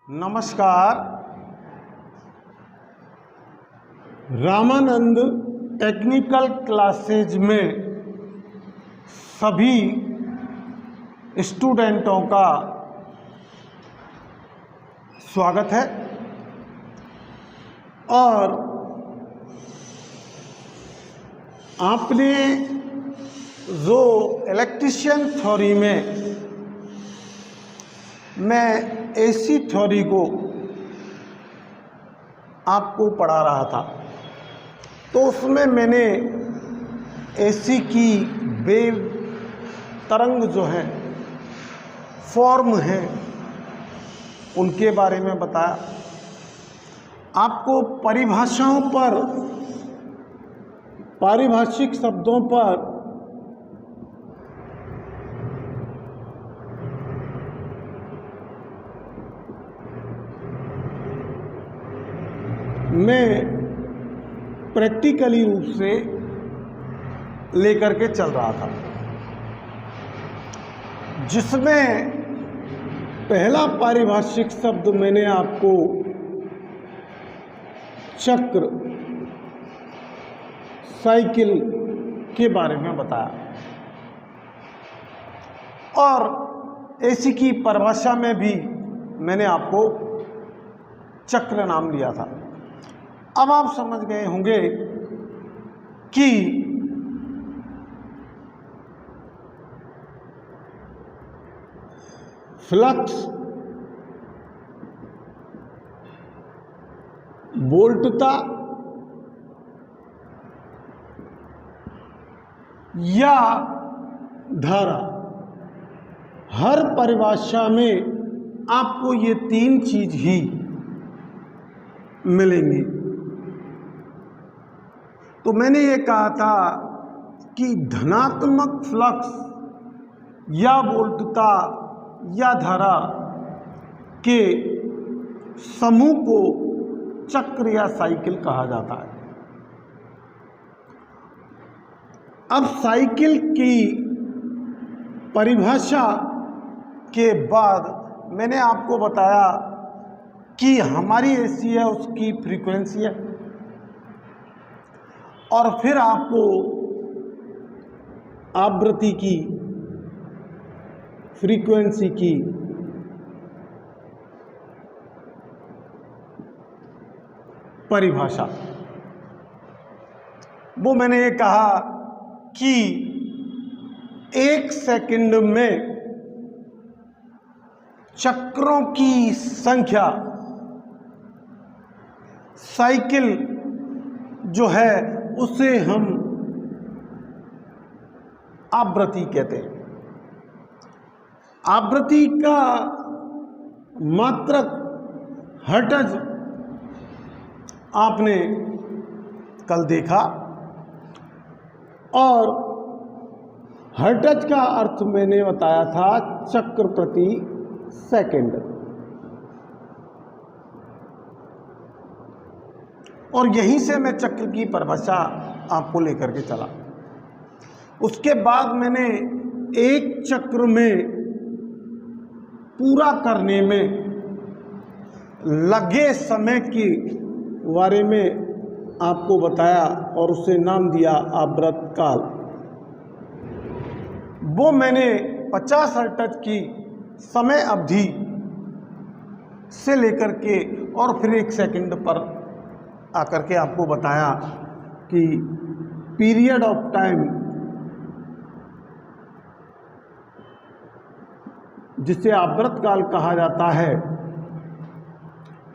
नमस्कार। Ramanand technical classes में सभी स्टूडेंटों का स्वागत है और आपने जो इलेक्ट्रिशियन थ्योरी में मैं एसी थ्योरी को आपको पढ़ा रहा था, तो उसमें मैंने एसी की वेव तरंग जो है फॉर्म है उनके बारे में बताया। आपको परिभाषाओं पर, पारिभाषिक शब्दों पर मैं प्रैक्टिकली रूप से लेकर के चल रहा था, जिसमें पहला पारिभाषिक शब्द मैंने आपको चक्र, साइकिल के बारे में बताया और एसी की परिभाषा में भी मैंने आपको चक्र नाम लिया था। अब आप समझ गए होंगे कि फ्लक्स वोल्टता या धारा, हर परिभाषा में आपको ये तीन चीज ही मिलेंगी। तो मैंने ये कहा था कि धनात्मक फ्लक्स या वोल्टता या धारा के समूह को चक्र या साइकिल कहा जाता है। अब साइकिल की परिभाषा के बाद मैंने आपको बताया कि हमारी एसी है उसकी फ्रीक्वेंसी है, और फिर आपको आवृत्ति की, फ्रीक्वेंसी की परिभाषा, वो मैंने ये कहा कि 1 सेकंड में चक्रों की संख्या, साइकिल जो है उसे हम आवृत्ति कहते हैं। आवृत्ति का मात्रक हर्ट्ज आपने कल देखा, और हर्ट्ज का अर्थ मैंने बताया था चक्र प्रति सेकंड, और यहीं से मैं चक्र की परिभाषा आपको लेकर के चला। उसके बाद मैंने एक चक्र में पूरा करने में लगे समय के बारे में आपको बताया और उसे नाम दिया आवर्तकाल। वो मैंने 50 हर्ट्ज की समय अवधि से लेकर के और फिर 1 सेकंड पर आकर के आपको बताया कि पीरियड ऑफ टाइम, जिसे आवर्तकाल कहा जाता है,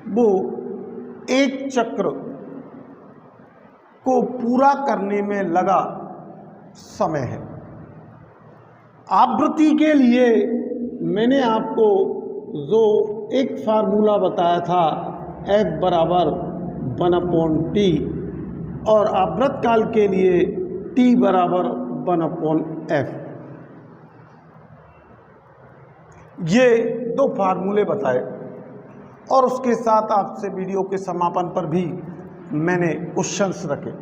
वो एक चक्र को पूरा करने में लगा समय है। आवृत्ति के लिए मैंने आपको जो एक फार्मूला बताया था, F बराबर 1/T, और आवर्तकाल के लिए T बराबर 1/F, ये 2 फार्मूले बताए। और उसके साथ आपसे वीडियो के समापन पर भी मैंने क्वेश्चंस रखे,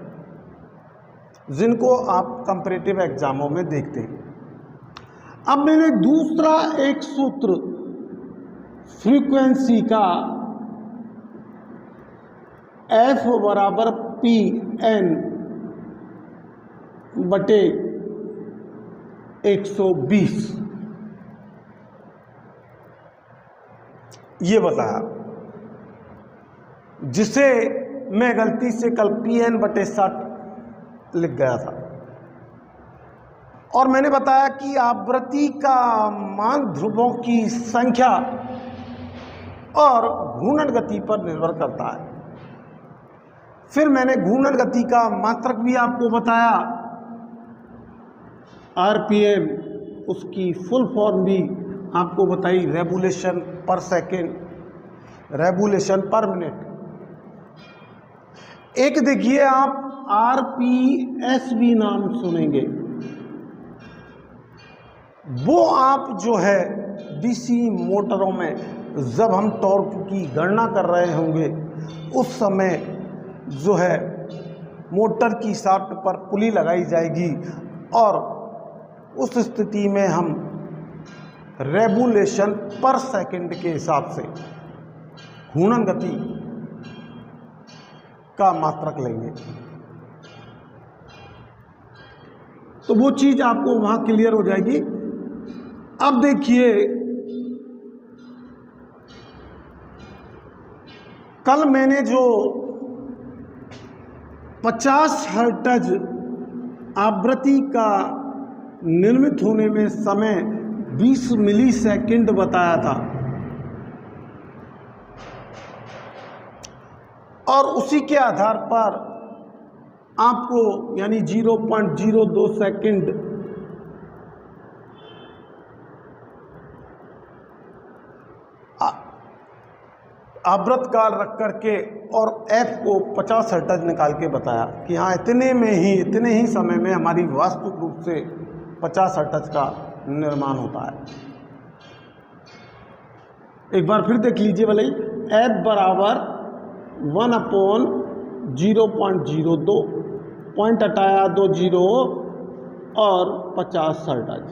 जिनको आप कंपैरेटिव एग्जामों में देखते हैं। अब मैंने दूसरा एक सूत्र फ्रीक्वेंसी का F बराबर पी एन बटे 120 ये बताया, जिसे मैं गलती से कल पी एन बटे 60 लिख गया था। और मैंने बताया कि आवृत्ति का मान ध्रुवों की संख्या और घूर्णन गति पर निर्भर करता है। फिर मैंने घूर्णन गति का मात्रक भी आपको बताया, आरपीएम, उसकी फुल फॉर्म भी आपको बताई, रेवोल्यूशन पर सेकेंड, रेवोल्यूशन पर मिनट। एक देखिए आप आरपीएस भी नाम सुनेंगे, वो आप जो है डीसी मोटरों में जब हम टॉर्क की गणना कर रहे होंगे उस समय जो है मोटर की शाफ्ट पर पुली लगाई जाएगी और उस स्थिति में हम रेवोल्यूशन पर सेकंड के हिसाब से घूर्णन गति का मात्रक लेंगे। तो वो चीज आपको वहां क्लियर हो जाएगी। अब देखिए, कल मैंने जो 50 हर्ट्ज आवृत्ति का निर्मित होने में समय 20 मिलीसेकंड बताया था, और उसी के आधार पर आपको यानी 0.02 सेकंड आवृत काल रख करके और F को 50 हर्ट्ज निकाल के बताया कि हाँ इतने ही समय में हमारी वास्तविक रूप से 50 हर्ट्ज का निर्माण होता है। एक बार फिर देख लीजिए भले ही, F बराबर 1/0.02, पॉइंट हटाया 2 जीरो और 50 हर्ट्ज।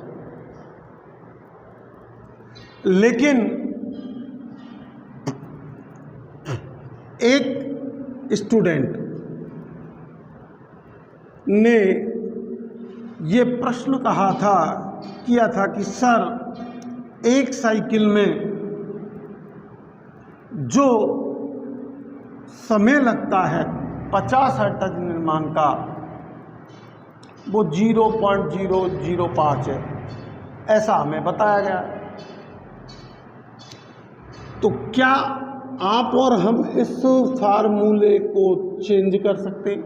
लेकिन एक स्टूडेंट ने ये प्रश्न किया था कि सर एक साइकिल में जो समय लगता है 50 हर्ट्ज निर्माण का वो 0.005 है, ऐसा हमें बताया गया। तो क्या आप और हम इस फार्मूले को चेंज कर सकते हैं?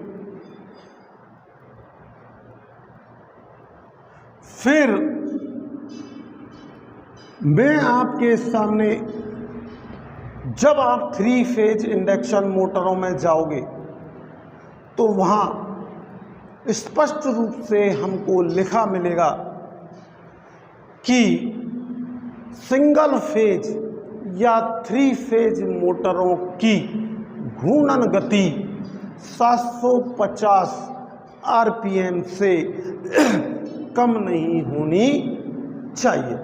फिर मैं आपके सामने, जब आप 3 फेज इंडक्शन मोटरों में जाओगे तो वहां स्पष्ट रूप से हमको लिखा मिलेगा कि सिंगल फेज या 3 फेज मोटरों की घूर्णन गति 750 आरपीएम से कम नहीं होनी चाहिए।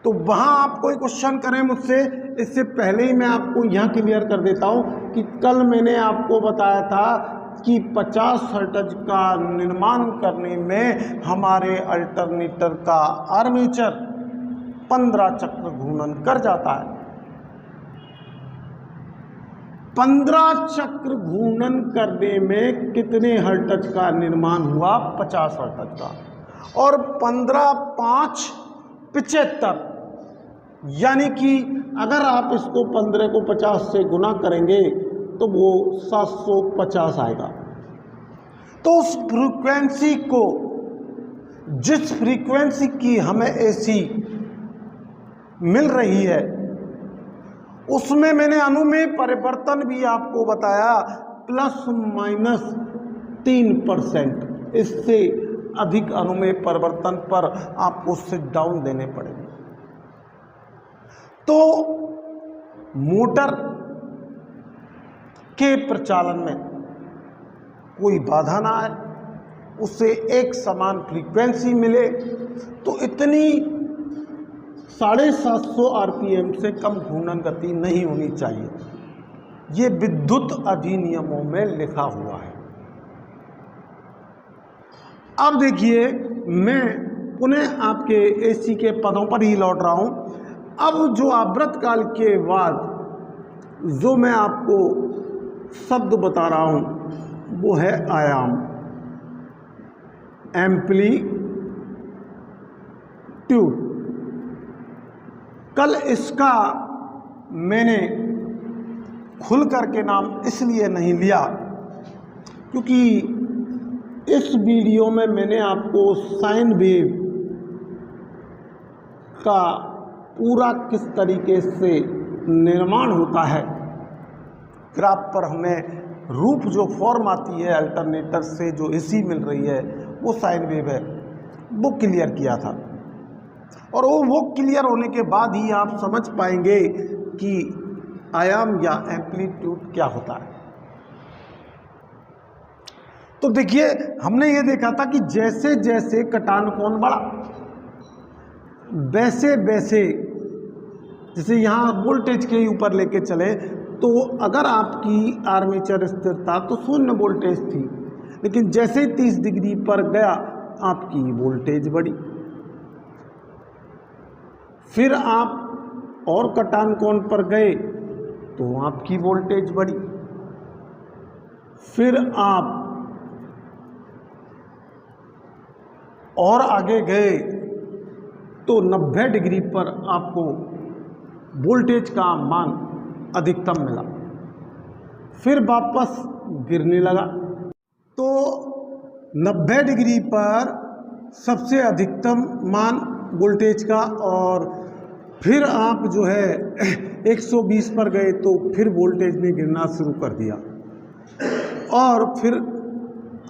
तो वहां आप कोई क्वेश्चन करें मुझसे, इससे पहले ही मैं आपको यहां क्लियर कर देता हूं कि कल मैंने आपको बताया था कि 50 हर्ट्ज का निर्माण करने में हमारे अल्टरनेटर का आर्मेचर 15 चक्र घूर्णन कर जाता है। 15 चक्र घूर्णन करने में कितने हर्ट्ज का निर्माण हुआ? 50 हर्ट्ज का। और 15 5 75, यानी कि अगर आप इसको 15 को 50 से गुना करेंगे तो वो 750 आएगा। तो उस फ्रीक्वेंसी को, जिस फ्रीक्वेंसी की हमें एसी मिल रही है, उसमें मैंने अनुमेय परिवर्तन भी आपको बताया ±3%। इससे अधिक अनुमेय परिवर्तन पर आपको सिट डाउन देने पड़ेंगे। तो मोटर के प्रचालन में कोई बाधा ना आए, उससे एक समान फ्रीक्वेंसी मिले, तो इतनी 750 आरपीएम से कम घूर्णन गति नहीं होनी चाहिए। ये विद्युत अधिनियमों में लिखा हुआ है। अब देखिए, मैं पुनः आपके एसी के पदों पर ही लौट रहा हूं। अब जो आवर्तकाल के बाद जो मैं आपको शब्द बता रहा हूं वो है आयाम, एम्पलीट्यूड। कल इसका मैंने खुल करके नाम इसलिए नहीं लिया क्योंकि इस वीडियो में मैंने आपको साइन वेव का पूरा किस तरीके से निर्माण होता है, ग्राफ पर हमें रूप जो फॉर्म आती है अल्टरनेटर से जो एसी मिल रही है वो साइन वेव है, वो क्लियर किया था। और वो क्लियर होने के बाद ही आप समझ पाएंगे कि आयाम या एम्पलीट्यूड क्या होता है। तो देखिए, हमने ये देखा था कि जैसे जैसे कटान कोण बढ़ा वैसे वैसे, जैसे यहाँ वोल्टेज के ऊपर लेके चले तो अगर आपकी आर्मेचर स्थिरता तो 0 वोल्टेज थी, लेकिन जैसे 30 डिग्री पर गया आपकी वोल्टेज बढ़ी। फिर आप और कटान कोण पर गए तो आपकी वोल्टेज बढ़ी। फिर आप और आगे गए तो 90 डिग्री पर आपको वोल्टेज का मान अधिकतम मिला। फिर वापस गिरने लगा तो 90 डिग्री पर सबसे अधिकतम मान वोल्टेज का, और फिर आप जो है 120 पर गए तो फिर वोल्टेज ने गिरना शुरू कर दिया। और फिर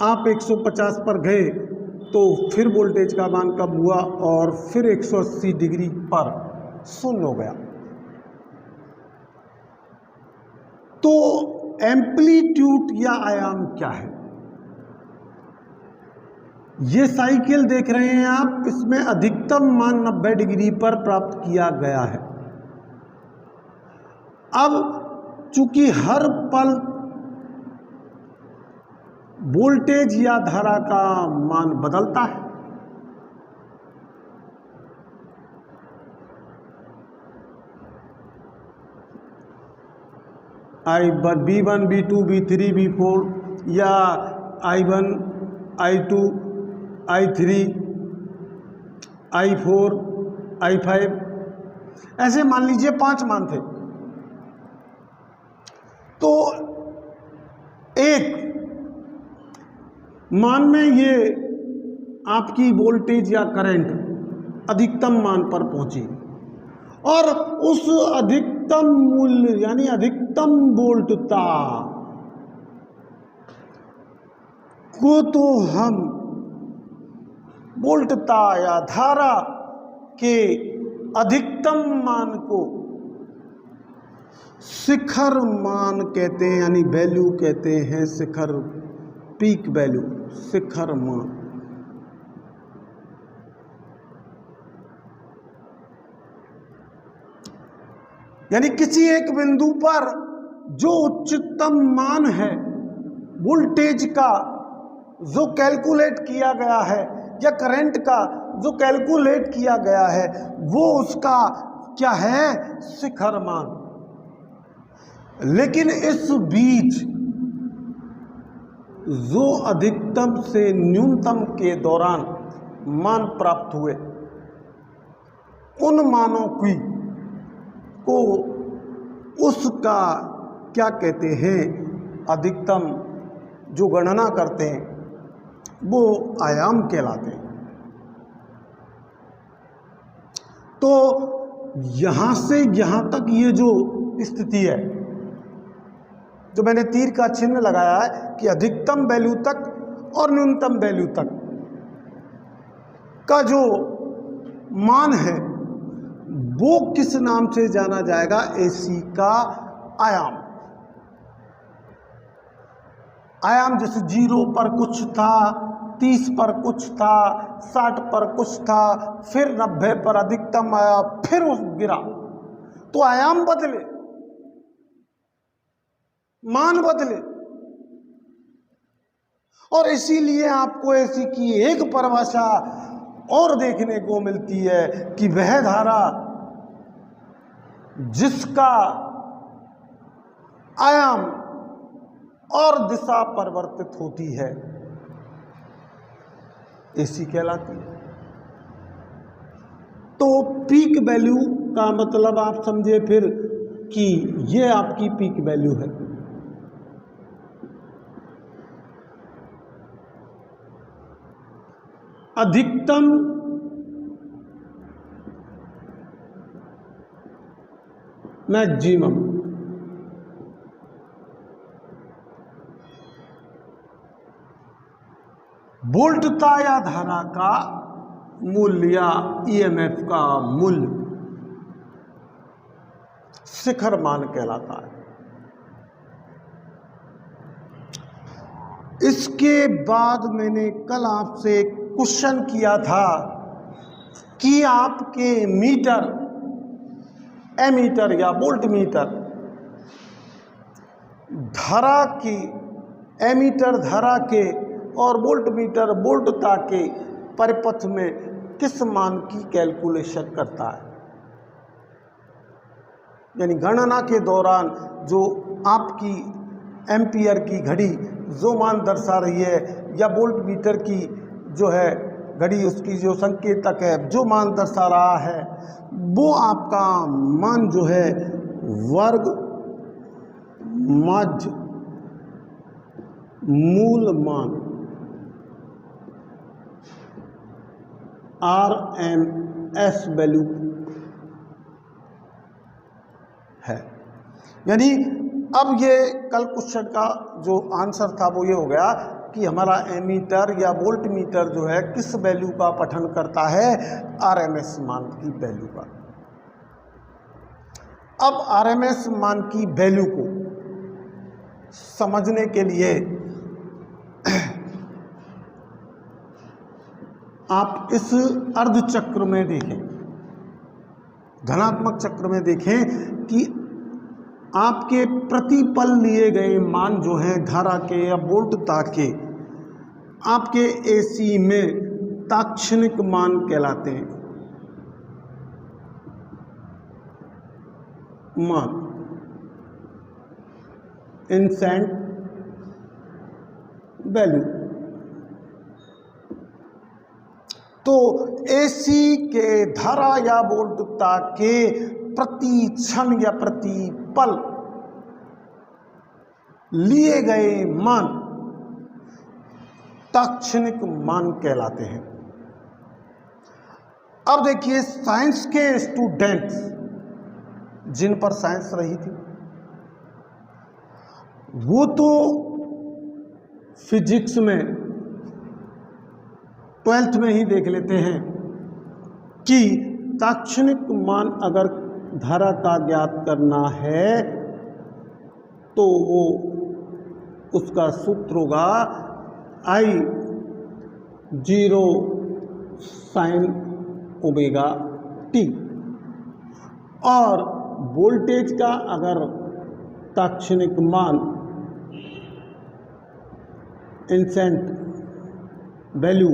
आप 150 पर गए तो फिर वोल्टेज का मान कम हुआ और फिर 180 डिग्री पर शून्य हो गया। तो एम्पलीट्यूड या आयाम क्या है? ये साइकिल देख रहे हैं आप, इसमें अधिकतम मान 90 डिग्री पर प्राप्त किया गया है। अब चूंकि हर पल वोल्टेज या धारा का मान बदलता है, V1, V2, V3, V4 या I1, I2, I3, I4, I5, ऐसे मान लीजिए 5 मान थे। तो एक मान में ये आपकी वोल्टेज या करंट अधिकतम मान पर पहुंची और उस अधिकतम मूल्य यानी अधिकतम वोल्टता को तो हम वोल्टता या धारा के अधिकतम मान को शिखर मान कहते हैं, यानी वैल्यू कहते हैं, शिखर पीक वैल्यू, शिखर मान। यानी किसी एक बिंदु पर जो उच्चतम मान है वोल्टेज का जो कैलकुलेट किया गया है या करंट का जो कैलकुलेट किया गया है वो उसका क्या है? शिखर मान। लेकिन इस बीच जो अधिकतम से न्यूनतम के दौरान मान प्राप्त हुए उन मानों की को उसका क्या कहते हैं? अधिकतम जो गणना करते हैं वो आयाम कहलाते हैं। तो यहां से यहां तक ये जो स्थिति है, जो मैंने तीर का चिन्ह लगाया है कि अधिकतम वैल्यू तक और न्यूनतम वैल्यू तक का जो मान है वो किस नाम से जाना जाएगा? एसी का आयाम। आयाम जैसे 0 पर कुछ था, 30 पर कुछ था, 60 पर कुछ था, फिर 90 पर अधिकतम आया, फिर वो गिरा। तो आयाम बदले, मान बदले। और इसीलिए आपको ऐसी की एक परिभाषा और देखने को मिलती है कि वह धारा जिसका आयाम और दिशा परिवर्तित होती है, ऐसी कहलाती है। तो पीक वैल्यू का मतलब आप समझे फिर कि ये आपकी पीक वैल्यू है। अधिकतम मैक्सिमम वोल्टता या धारा का मूल्य या ईएमएफ का मूल्य शिखर मान कहलाता है। इसके बाद मैंने कल आपसे क्वेश्चन किया था कि आपके मीटर, एमीटर या वोल्ट मीटर धारा की, एमीटर धारा के और वोल्ट मीटर वोल्टता के परिपथ में किस मान की कैलकुलेशन करता है। यानी गणना के दौरान जो आपकी एम्पियर की घड़ी जो मान दर्शा रही है या वोल्ट मीटर की जो है घड़ी, उसकी जो संकेतक है जो मान दर्शा रहा है, वो आपका मान जो है वर्ग मध्य मूल मान RMS वैल्यू है। यानी अब ये कल क्वेश्चन का जो आंसर था वो ये हो गया कि हमारा एमीटर या वोल्ट मीटर जो है किस वैल्यू का पठन करता है, RMS मान की वैल्यू का। अब RMS मान की वैल्यू को समझने के लिए आप इस अर्ध चक्र में देखें, धनात्मक चक्र में देखें कि आपके प्रतिपल लिए गए मान जो हैं धारा के या वोल्टता के, आपके AC में तात्क्षणिक मान कहलाते हैं। मान इंस्टेंट वैल्यू। तो AC के धारा या वोल्टता के प्रति क्षण या प्रति पल लिए गए मान तात्क्षणिक मान कहलाते हैं। अब देखिए, साइंस के स्टूडेंट्स जिन पर साइंस रही थी वो तो फिजिक्स में 12th में ही देख लेते हैं कि तात्क्षणिक मान अगर धारा का ज्ञात करना है तो वो उसका सूत्र होगा I0 sin ओमेगा t। और वोल्टेज का अगर तात्क्षणिक मान इंस्टेंट वैल्यू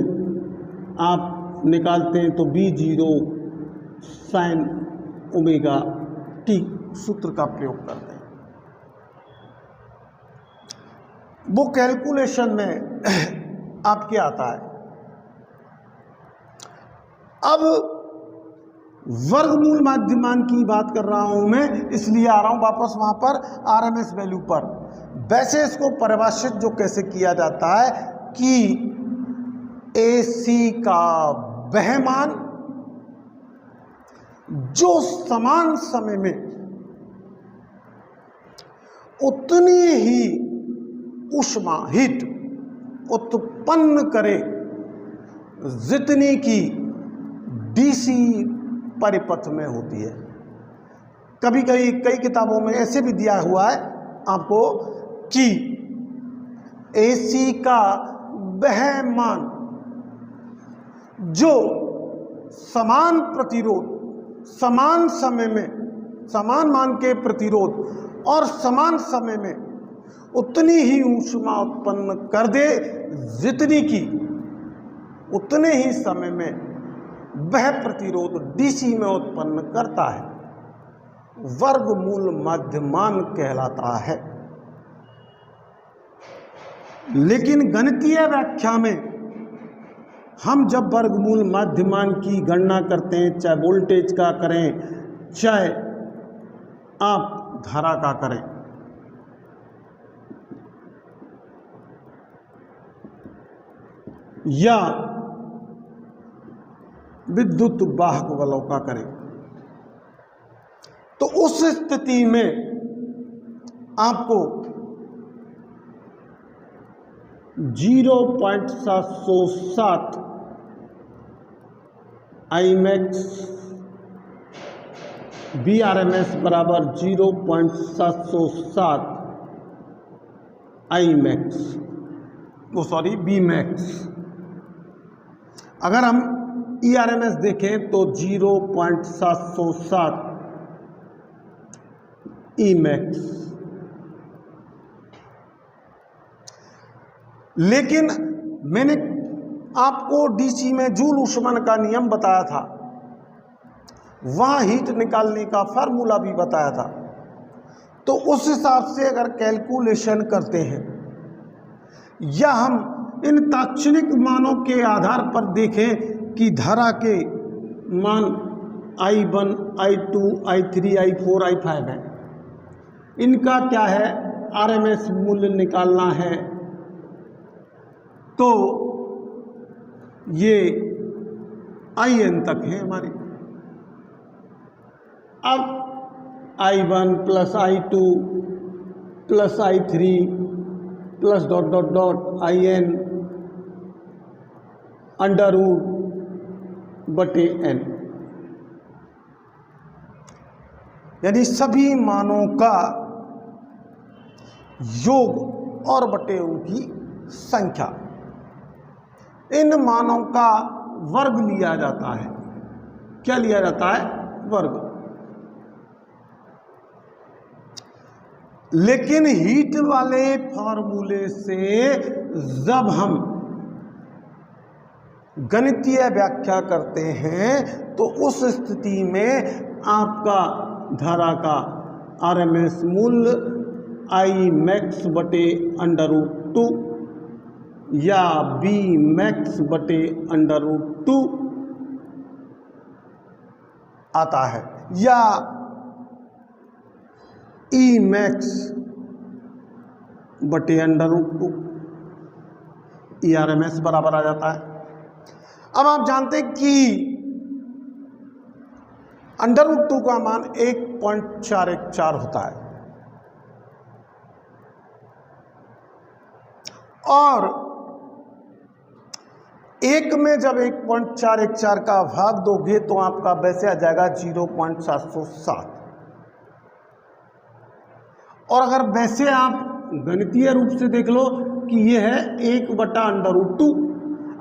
आप निकालते हैं तो V0 sin ओमेगा t सूत्र का प्रयोग करते हैं। वो कैलकुलेशन में आपके आता है। अब वर्गमूल माध्यमान की बात कर रहा हूं मैं, इसलिए आ रहा हूं वापस वहां पर RMS वैल्यू पर। वैसे इसको परिभाषित जो कैसे किया जाता है कि AC का वह मान जो समान समय में उतनी ही ऊष्मा हीट उत्पन्न करे जितनी की DC परिपथ में होती है। कभी कई किताबों में ऐसे भी दिया हुआ है आपको कि AC का वह मान जो समान प्रतिरोध, समान समय में, समान मान के प्रतिरोध और समान समय में उतनी ही ऊष्मा उत्पन्न कर दे जितनी की उतने ही समय में वह प्रतिरोध डीसी में उत्पन्न करता है, वर्गमूल माध्यमान कहलाता है। लेकिन गणितीय व्याख्या में हम जब वर्गमूल माध्यमान की गणना करते हैं, चाहे वोल्टेज का करें चाहे आप धारा का करें, या विद्युत वाहक बलों का करें, तो उस स्थिति में आपको 0.707 Imax VRMS बराबर 0.707 Imax, Vmax। अगर हम ERMS देखें तो 0.707 Emax। लेकिन मैंने आपको डीसी में जूल ऊष्मन का नियम बताया था, वहां हीट निकालने का फार्मूला भी बताया था। तो उस हिसाब से अगर कैलकुलेशन करते हैं या हम इन तात्क्षणिक मानों के आधार पर देखें कि धारा के मान I1, I2, I3, I4, I5 है, इनका क्या है RMS मूल्य निकालना है, तो ये IN तक है हमारी। अब I1 plus I2 plus I3 plus dot dot dot IN under root बटे n, यानी सभी मानों का योग और बटे उनकी संख्या, इन मानों का वर्ग लिया जाता है। क्या लिया जाता है? वर्ग। लेकिन हीट वाले फॉर्मूले से जब हम गणितीय व्याख्या करते हैं तो उस स्थिति में आपका धारा का RMS मूल्य Imax बटे अंडर रूट 2 या Bmax बटे अंडर रूट 2 आता है, या Emax बटे अंडर रूट 2 ERMS बराबर आ जाता है। अब आप जानते हैं कि अंडर रूट 2 का मान 1.414 होता है, और एक में जब 1.414 का भाग दोगे तो आपका वैसे आ जाएगा 0.707। और अगर वैसे आप गणितीय रूप से देख लो कि ये है 1/√2।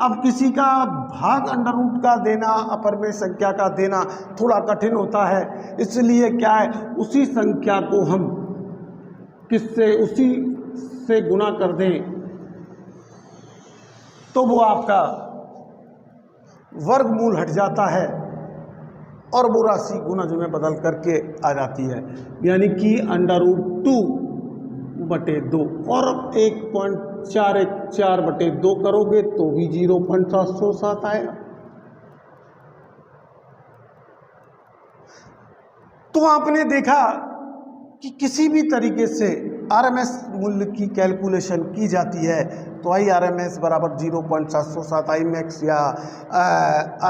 अब किसी का भाग अंडर रूट का देना, अपर में संख्या का देना थोड़ा कठिन होता है, इसलिए क्या है उसी संख्या को हम किससे उसी से गुना कर दें तो वो आपका वर्गमूल हट जाता है और वो राशि गुणज में बदल करके आ जाती है, यानी कि √2/2 और 1.414/2 करोगे तो भी 0.707 आएगा। तो आपने देखा कि किसी भी तरीके से RMS मूल्य की कैलकुलेशन की जाती है तो IRMS बराबर 0.707 Imax या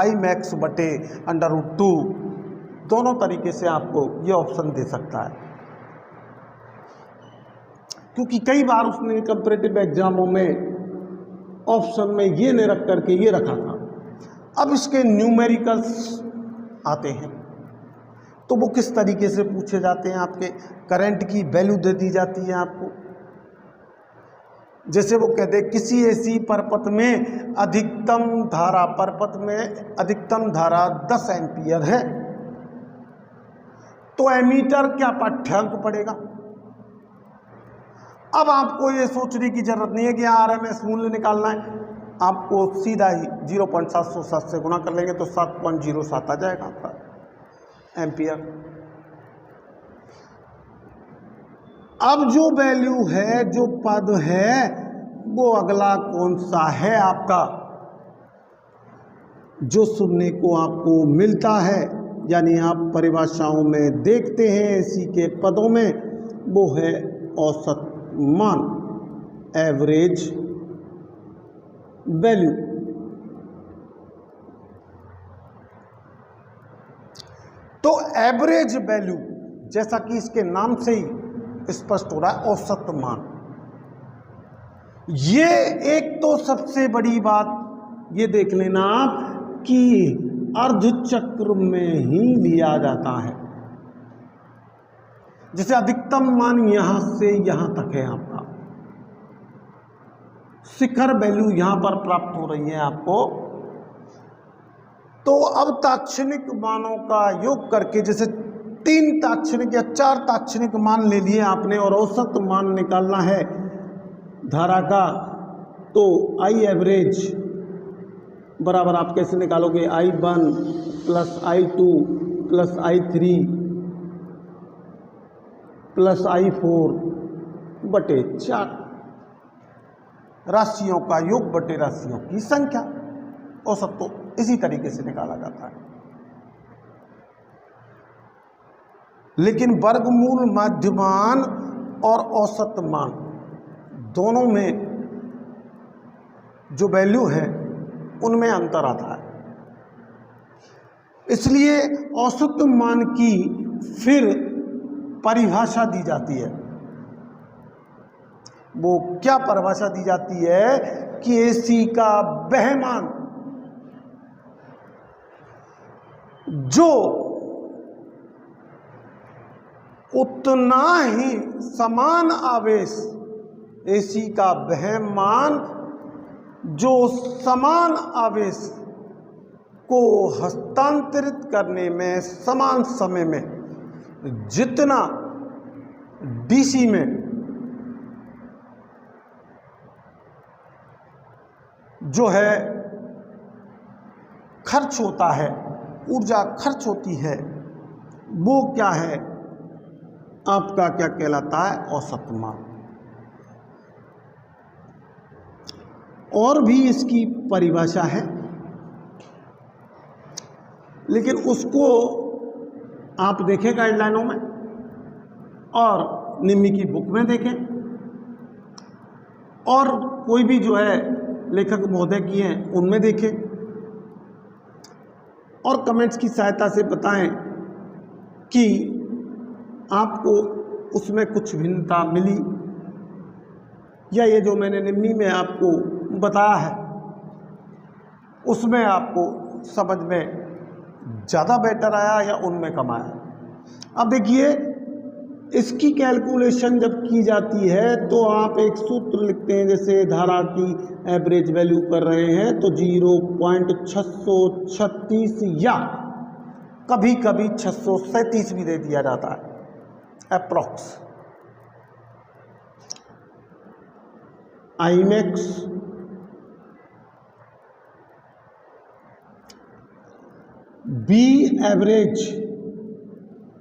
Imax बटे √2 दोनों तरीके से आपको ये ऑप्शन दे सकता है, क्योंकि कई बार उसने कंपैरेटिव एग्जामों में ऑप्शन में ये नहीं रख करके ये रखा था। अब इसके न्यूमेरिकल्स आते हैं तो वो किस तरीके से पूछे जाते हैं। आपके करंट की वैल्यू दे दी जाती है आपको, जैसे वो कहते हैं किसी ऐसी परपथ में अधिकतम धारा, परपथ में अधिकतम धारा 10 एम्पियर है, तो एमीटर क्या पाठ्यांक पड़ेगा। अब आपको ये सोचने की जरूरत नहीं है कि आरएमएस मूल्य निकालना है, आपको सीधा ही 0.707 से गुणा कर लेंगे तो 7.07 आ जाएगा आपका एम्पियर। अब जो वैल्यू है, जो पद है, वो अगला कौन सा है आपका, जो सुनने को आपको मिलता है, यानी आप परिभाषाओं में देखते हैं इसी के पदों में, वो है औसत मान, एवरेज वैल्यू। तो एवरेज वैल्यू, जैसा कि इसके नाम से ही स्पष्ट हो रहा है, औसत मान। ये एक तो सबसे बड़ी बात ये देख लेना आप कि अर्धचक्र में ही लिया जाता है। जैसे अधिकतम मान यहां से यहां तक है आपका, शिखर वैल्यू यहां पर प्राप्त हो रही है आपको। तो अब ताक्षणिक मानों का योग करके, जैसे 3 ताक्षणिक या 4 ताक्षणिक मान ले लिए आपने और औसत मान निकालना है धारा का, तो आई एवरेज बराबर आप कैसे निकालोगे, I1 plus I2 plus I3 plus I4 बटे 4, राशियों का योग बटे राशियों की संख्या। औसत तो इसी तरीके से निकाला जाता है। लेकिन वर्गमूल, माध्यमान और औसत मान दोनों में जो वैल्यू है उनमें अंतर आता है। इसलिए औसत मान की फिर परिभाषा दी जाती है। वो क्या परिभाषा दी जाती है कि एसी का वह मान जो उतना ही समान आवेश, एसी का वह मान जो समान आवेश को हस्तांतरित करने में समान समय में जितना डीसी में जो है खर्च होता है, ऊर्जा खर्च होती है, वो क्या है आपका, क्या कहलाता है, औसत मान। और भी इसकी परिभाषा है, लेकिन उसको आप देखें गाइडलाइनों में और निम्मी की बुक में देखें, और कोई भी जो है लेखक महोदय की हैं उनमें देखें, और कमेंट्स की सहायता से बताएं कि आपको उसमें कुछ भिन्नता मिली, या ये जो मैंने निम्मी में आपको बताया है उसमें आपको समझ में ज़्यादा बेटर आया या उनमें कम आया। अब देखिए, इसकी कैलकुलेशन जब की जाती है तो आप एक सूत्र लिखते हैं, जैसे धारा की एवरेज वैल्यू कर रहे हैं तो 0.636 या कभी कभी 637 भी दे दिया जाता है अप्रॉक्स। आईमैक्स बी एवरेज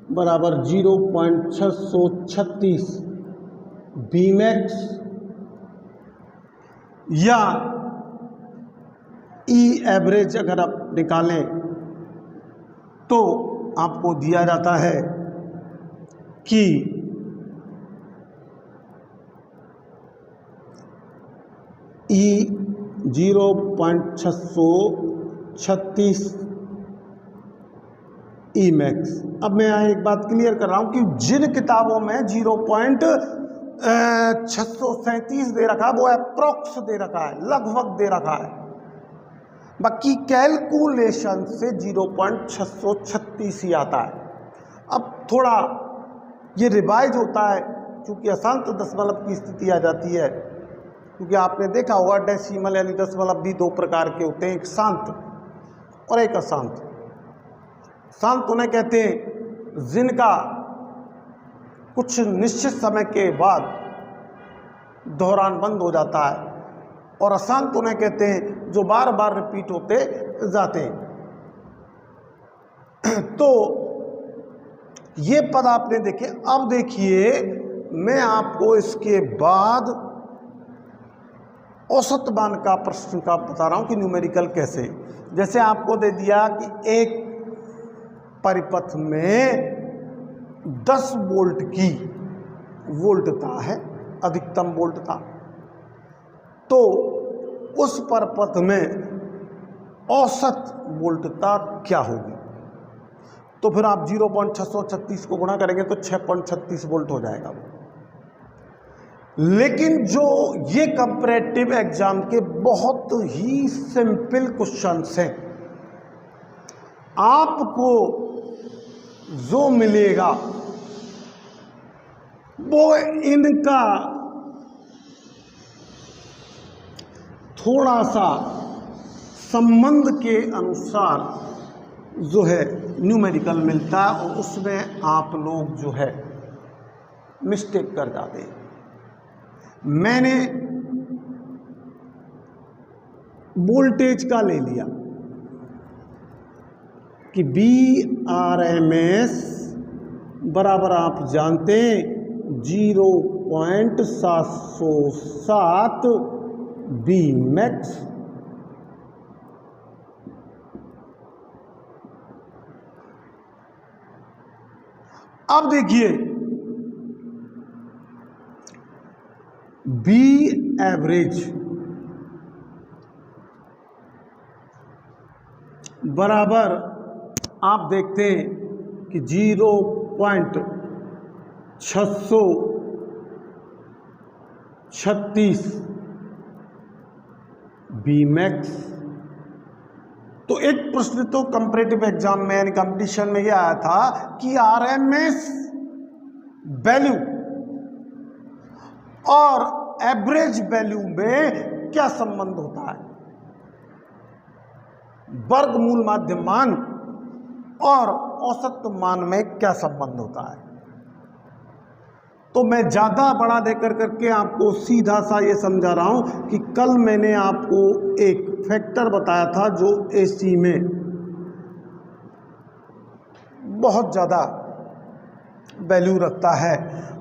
बराबर 0.636 बी मैक्स या ई एवरेज अगर आप निकालें तो आपको दिया जाता है कि ई 0.636 ई मैक्स। अब मैं यहाँ एक बात क्लियर कर रहा हूँ कि जिन किताबों में 0.637 दे रखा है वो अप्रॉक्स दे रखा है, लगभग दे रखा है, बाकी कैलकुलेशन से 0.636 ही आता है। अब थोड़ा ये रिवाइज होता है क्योंकि अशांत दशमलव की स्थिति आ जाती है, क्योंकि आपने देखा होगा डेसिमल यानी दशमलव भी दो प्रकार के होते हैं, एक शांत और एक अशांत। शांत उन्हें कहते हैं जिनका कुछ निश्चित समय के बाद दोहरान बंद हो जाता है, और अशांत उन्हें कहते हैं जो बार बार रिपीट होते जाते हैं। तो ये पद आपने देखे। अब देखिए मैं आपको इसके बाद औसत मान का प्रश्न का बता रहा हूं कि न्यूमेरिकल कैसे। जैसे आपको दे दिया कि एक परिपथ में 10 वोल्ट की वोल्टता है, अधिकतम वोल्टता, तो उस परिपथ में औसत वोल्टता क्या होगी? तो फिर आप 0.636 को गुणा करेंगे तो 6.36 वोल्ट हो जाएगा वो। लेकिन जो ये कंपैरेटिव एग्जाम के बहुत ही सिंपल क्वेश्चंस हैं, आपको जो मिलेगा वो इनका थोड़ा सा संबंध के अनुसार जो है न्यूमेरिकल मिलता है, और उसमें आप लोग जो है मिस्टेक कर जाते हैं। मैंने वोल्टेज का ले लिया कि VRMS बराबर आप जानते हैं 0.707 Vmax। अब देखिए बी एवरेज बराबर आप देखते हैं कि 0.636 Vmax। तो एक प्रश्न तो कंपैरेटिव एग्जाम में यानी कंपटीशन में यह आया था कि आरएमएस वैल्यू और एवरेज वैल्यू में क्या संबंध होता है, वर्गमूल माध्य मान और औसत मान में क्या संबंध होता है। तो मैं ज़्यादा बड़ा देकर करके आपको सीधा सा ये समझा रहा हूं कि कल मैंने आपको एक फैक्टर बताया था जो एसी में बहुत ज़्यादा वैल्यू रखता है,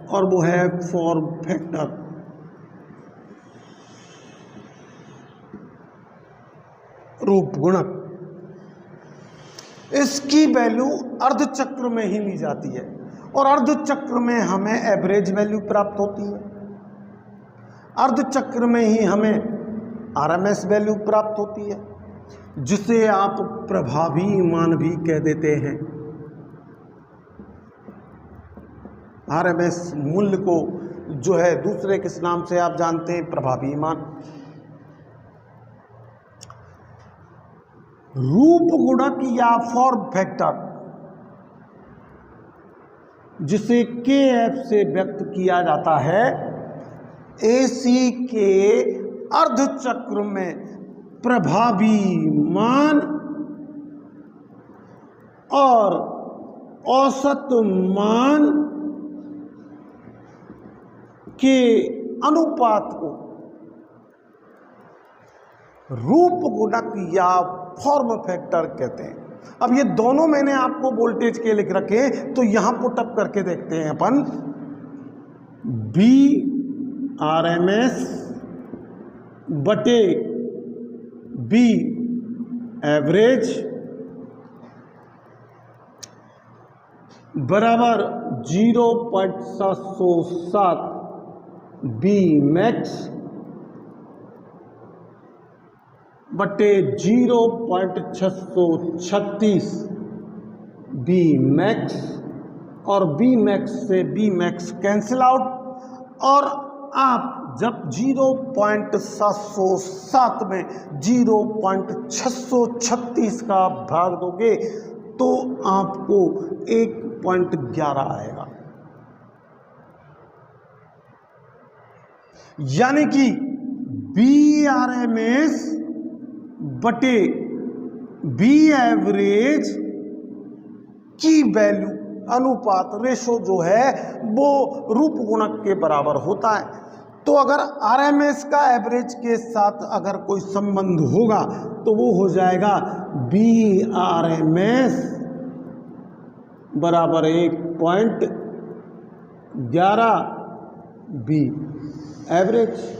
और वो है फॉर्म फैक्टर। रूप गुणक। इसकी वैल्यू अर्धचक्र में ही ली जाती है, और अर्धचक्र में हमें एवरेज वैल्यू प्राप्त होती है, अर्धचक्र में ही हमें आरएमएस वैल्यू प्राप्त होती है, जिसे आप प्रभावी मान भी कह देते हैं। आरएमएस मूल्य को जो है दूसरे किस नाम से आप जानते हैं? प्रभावी मान। रूप गुणक या फॉर्म फैक्टर, जिसे KF से व्यक्त किया जाता है, एसी के अर्धचक्र में प्रभावी मान और औसत मान के अनुपात को रूप गुणक या फॉर्म फैक्टर कहते हैं। अब ये दोनों मैंने आपको वोल्टेज के लिख रखे हैं, तो यहां पुटअप करके देखते हैं अपन। VRMS बटे V एवरेज बराबर 0.707 Vmax बटे 0.636 Vmax, और Vmax से Vmax कैंसिल आउट, और आप जब 0.707 में 0.636 का भाग दोगे तो आपको 1.11 आएगा। यानी कि VRMS बटे V एवरेज की वैल्यू अनुपात रेशो जो है वो रूप गुणक के बराबर होता है। तो अगर RMS का एवरेज के साथ अगर कोई संबंध होगा तो वो हो जाएगा VRMS बराबर 1.11 B एवरेज।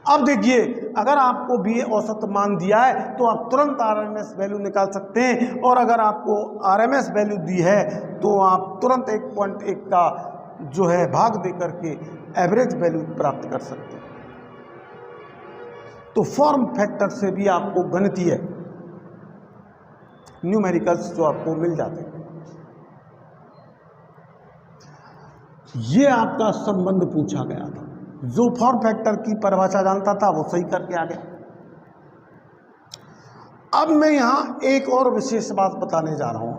अब देखिए, अगर आपको भी औसत मान दिया है तो आप तुरंत RMS वैल्यू निकाल सकते हैं, और अगर आपको RMS वैल्यू दी है तो आप तुरंत 1.1 का जो है भाग दे करके एवरेज वैल्यू प्राप्त कर सकते हैं। तो फॉर्म फैक्टर से भी आपको गणितीय न्यूमेरिकल्स जो आपको मिल जाते हैं। ये आपका संबंध पूछा गया था। जो फॉर्म फैक्टर की परिभाषा जानता था वो सही करके आ गया। अब मैं यहां एक और विशेष बात बताने जा रहा हूं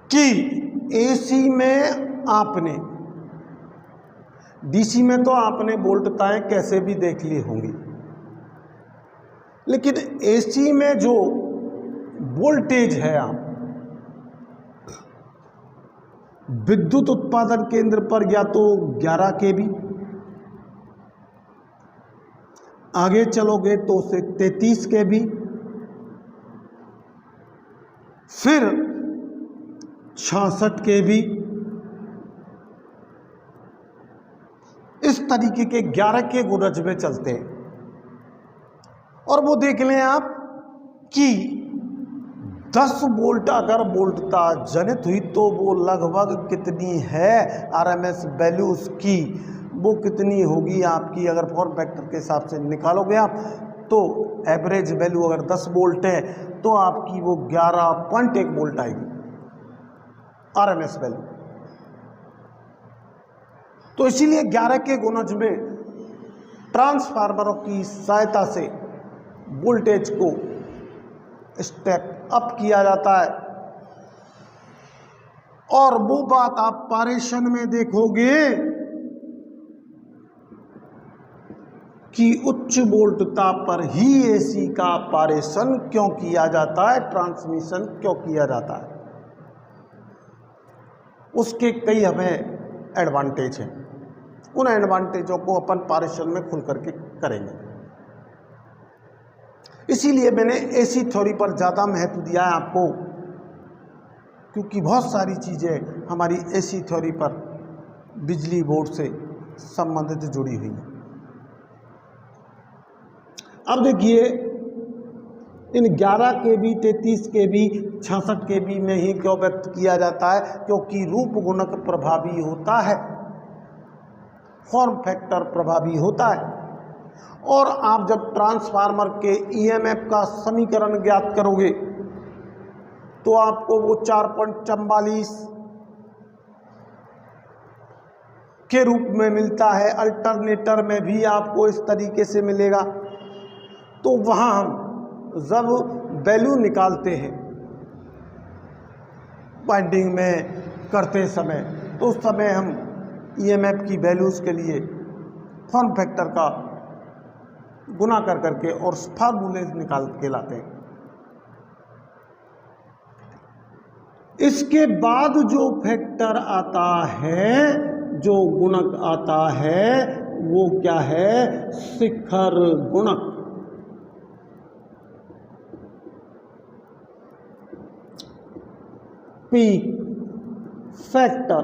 कि AC में आपने, DC में तो आपने वोल्टताएं कैसे भी देख ली होंगी, लेकिन AC में जो वोल्टेज है, आप विद्युत उत्पादन केंद्र पर या तो 11 kV, आगे चलोगे तो उसे 33 kV, फिर 66 kV, इस तरीके के 11 के गुरज में चलते हैं। और वो देख लें आप कि 10 वोल्ट अगर वोल्टता जनित हुई तो वो लगभग कितनी है RMS वैल्यू उसकी, वो कितनी होगी आपकी, अगर फॉर्म फैक्टर के हिसाब से निकालोगे आप तो एवरेज वैल्यू अगर 10 वोल्ट है तो आपकी वो 11.1 वोल्ट आएगी RMS वैल्यू। तो इसीलिए 11 के गुणज में ट्रांसफार्मरों की सहायता से वोल्टेज को स्टेप अप किया जाता है। और वो बात आप पारेषण में देखोगे कि उच्च वोल्टता पर ही AC का पारेषण क्यों किया जाता है, ट्रांसमिशन क्यों किया जाता है, उसके कई हमें एडवांटेज हैं। उन एडवांटेजों को अपन पारेषण में खुल करके करेंगे। इसीलिए मैंने AC थ्योरी पर ज़्यादा महत्व दिया है आपको, क्योंकि बहुत सारी चीज़ें हमारी AC थ्योरी पर बिजली बोर्ड से संबंधित जुड़ी हुई हैं। अब देखिए, इन 11 kV, 33 kV, 66 kV में ही क्यों व्यक्त किया जाता है, क्योंकि रूप गुणक प्रभावी होता है, फॉर्म फैक्टर प्रभावी होता है। और आप जब ट्रांसफार्मर के EMF का समीकरण ज्ञात करोगे तो आपको वो 4.44 के रूप में मिलता है। अल्टरनेटर में भी आपको इस तरीके से मिलेगा। तो वहाँ हम जब वैल्यू निकालते हैं वाइंडिंग में करते समय, तो उस समय हम EMF की वैल्यूज़ के लिए फॉर्म फैक्टर का गुना कर करके और फार्मूले निकाल के लाते हैं। इसके बाद जो फैक्टर आता है, जो गुणक आता है, वो क्या है, शिखर गुणक। Peak factor.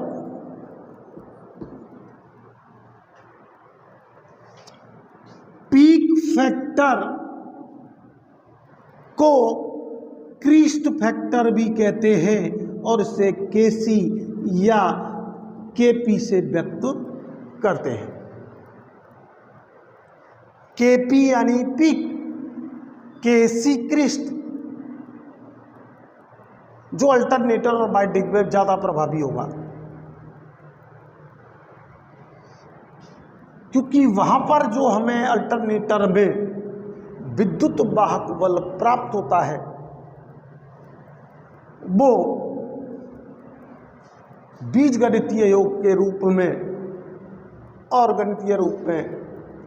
पीक फैक्टर को क्रीस्ट फैक्टर भी कहते हैं और इसे KC या KP से व्यक्त करते हैं। KP यानी पीक, KC क्रीस्ट, जो अल्टरनेटर और वाइंडिंग में ज़्यादा प्रभावी होगा, क्योंकि वहाँ पर जो हमें अल्टरनेटर में विद्युत वाहक बल प्राप्त होता है वो बीजगणितीय योग के रूप में और गणितीय रूप में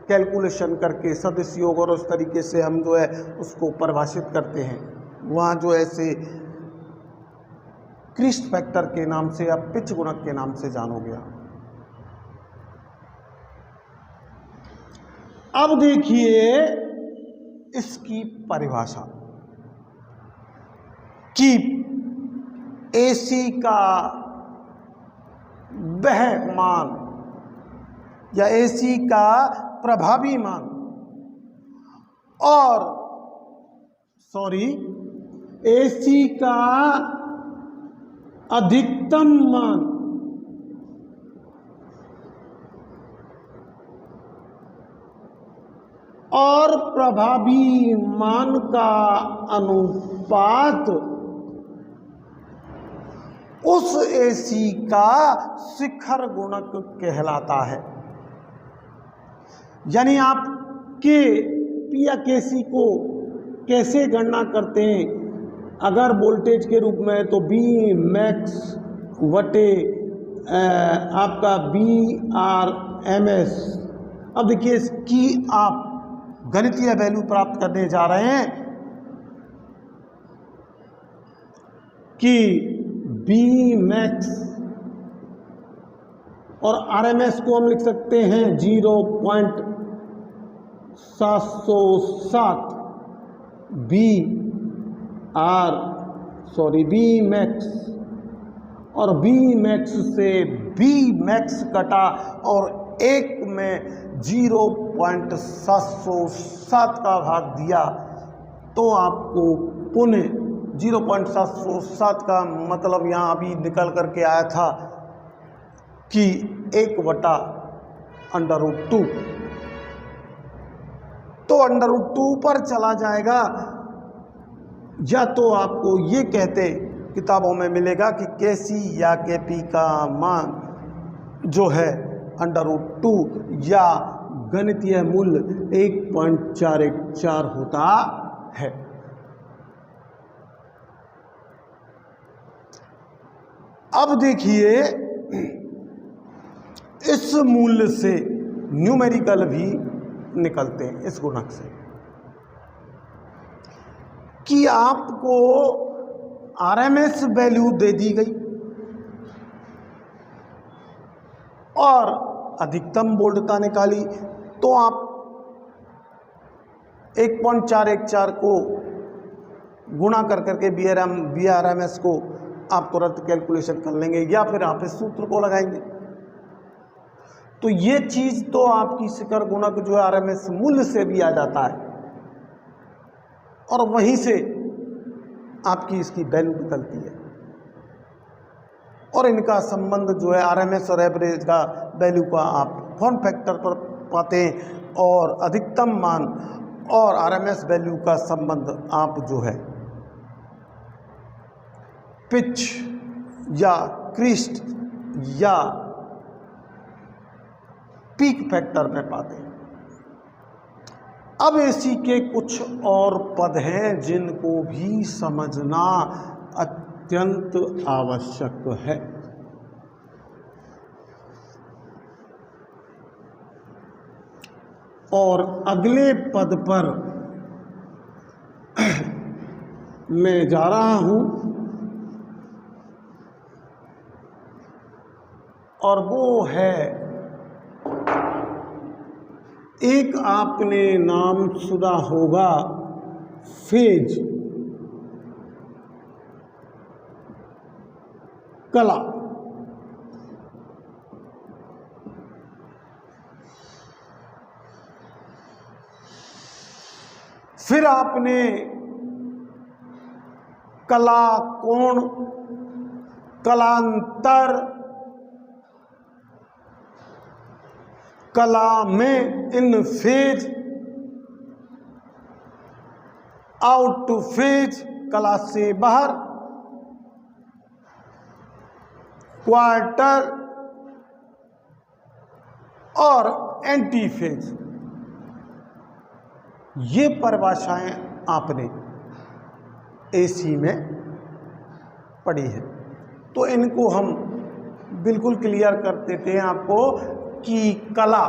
कैलकुलेशन करके सदिश योग और उस तरीके से हम जो है उसको परिभाषित करते हैं। वहाँ जो ऐसे क्रिस्ट फैक्टर के नाम से या पिच गुणक के नाम से जानोगे। अब देखिए इसकी परिभाषा कि AC का वह मान या AC का प्रभावी मान और AC का अधिकतम मान और प्रभावी मान का अनुपात उस AC का शिखर गुणक कहलाता है। यानी आप के P या KC को कैसे गणना करते हैं? अगर वोल्टेज के रूप में तो B मैक्स वटे आपका BRMS। अब देखिए इसकी आप गणितीय वैल्यू प्राप्त करने जा रहे हैं कि B मैक्स और RMS को हम लिख सकते हैं 0.707 B मैक्स और B मैक्स से B मैक्स कटा और एक में 0.707 का भाग दिया तो आपको पुनः 0.707 का मतलब यहाँ अभी निकल करके आया था कि 1/√2। तो √2 पर चला जाएगा या तो आपको ये कहते किताबों में मिलेगा कि KC या KP का मान जो है √2 या गणितीय मूल्य 1.414 होता है। अब देखिए इस मूल्य से न्यूमेरिकल भी निकलते हैं इस गुणक से कि आपको RMS वैल्यू दे दी गई और अधिकतम वोल्टता निकाली तो आप 1.414 को गुणा कर करके BRMS को आप तुरंत कैलकुलेशन कर लेंगे या फिर आप इस सूत्र को लगाएंगे। तो ये चीज़ तो आपकी शिखर गुणक जो है RMS मूल्य से भी आ जाता है और वहीं से आपकी इसकी वैल्यू निकलती है और इनका संबंध जो है RMS और एवरेज का वैल्यू का आप फॉर्म फैक्टर पर पाते हैं और अधिकतम मान और RMS वैल्यू का संबंध आप जो है पिच या क्रिस्ट या पीक फैक्टर में पाते हैं। अब AC के कुछ और पद हैं जिनको भी समझना अत्यंत आवश्यक है। और अगले पद पर मैं जा रहा हूं और वो है एक आपने नाम सुना होगा फेज कला। फिर आपने कला कोण, कलांतर, कला में इन फेज, आउट टू फेज कला से बाहर, क्वार्टर और एंटी फेज, ये परिभाषाएं आपने AC में पढ़ी है। तो इनको हम बिल्कुल क्लियर कर देते हैं आपको कि कला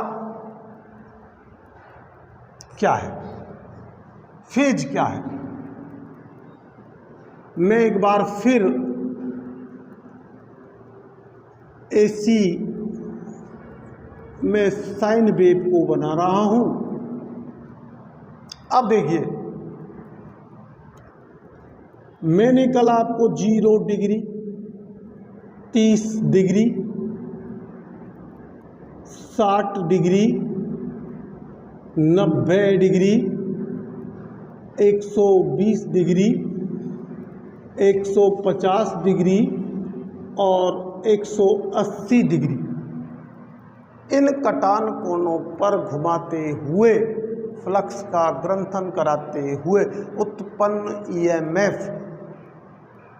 क्या है, फेज क्या है। मैं एक बार फिर एसी में साइन वेव को बना रहा हूं। अब देखिए, मैंने कल आपको 0 degree, 30 degree, 60 degree, 90 degree, 120 degree, 150 degree और 180 डिग्री इन कटान कोणों पर घुमाते हुए, फ्लक्स का ग्रंथन कराते हुए उत्पन्न ईएमएफ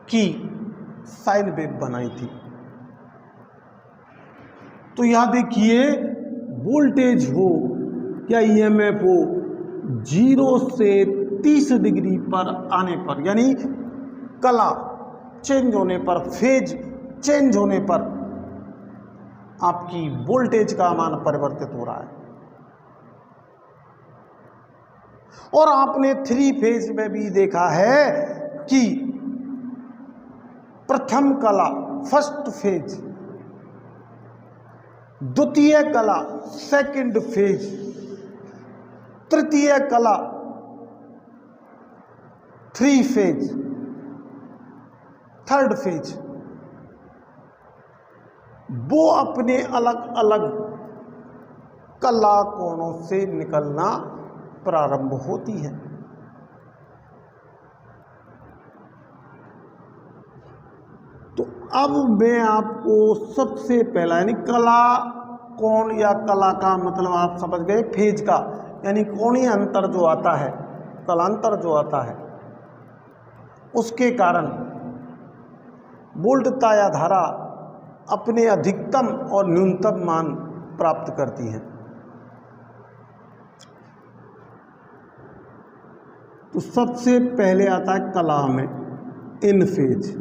की साइन वेव बनाई थी। तो यहां देखिए, वोल्टेज हो या ईएमएफ हो, 0 से 30 डिग्री पर आने पर, यानी कला चेंज होने पर, फेज चेंज होने पर आपकी वोल्टेज का मान परिवर्तित हो रहा है। और आपने 3 फेज में भी देखा है कि प्रथम कला, फर्स्ट फेज, द्वितीय कला, सेकंड फेज, तृतीय कला, 3 फेज, थर्ड फेज, वो अपने अलग अलग कला कोणों से निकलना प्रारंभ होती है। तो अब मैं आपको सबसे पहला, यानी कला कोण या कला का मतलब आप समझ गए, फेज का यानी कोणीय अंतर जो आता है, कलांतर जो आता है, उसके कारण वोल्टता या धारा अपने अधिकतम और न्यूनतम मान प्राप्त करती है। तो सबसे पहले आता है कला में इन फेज।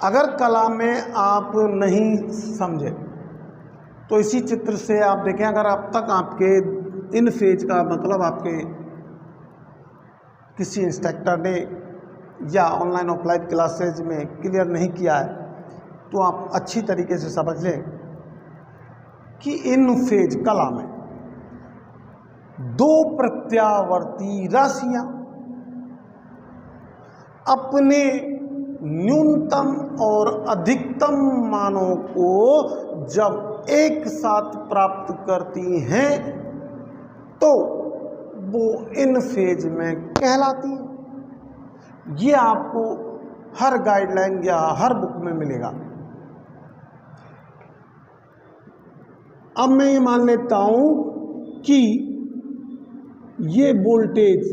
अगर कला में आप नहीं समझे तो इसी चित्र से आप देखें, अगर अब तक आपके इन फेज का मतलब आपके किसी इंस्ट्रक्टर ने या ऑनलाइन ऑफलाइन क्लासेज में क्लियर नहीं किया है, तो आप अच्छी तरीके से समझ लें कि इन फेज कला में 2 प्रत्यावर्ती राशियां अपने न्यूनतम और अधिकतम मानों को जब एक साथ प्राप्त करती हैं तो वो इन फेज में कहलाती है। ये आपको हर गाइडलाइन या हर बुक में मिलेगा। अब मैं ये मान लेता हूं कि ये वोल्टेज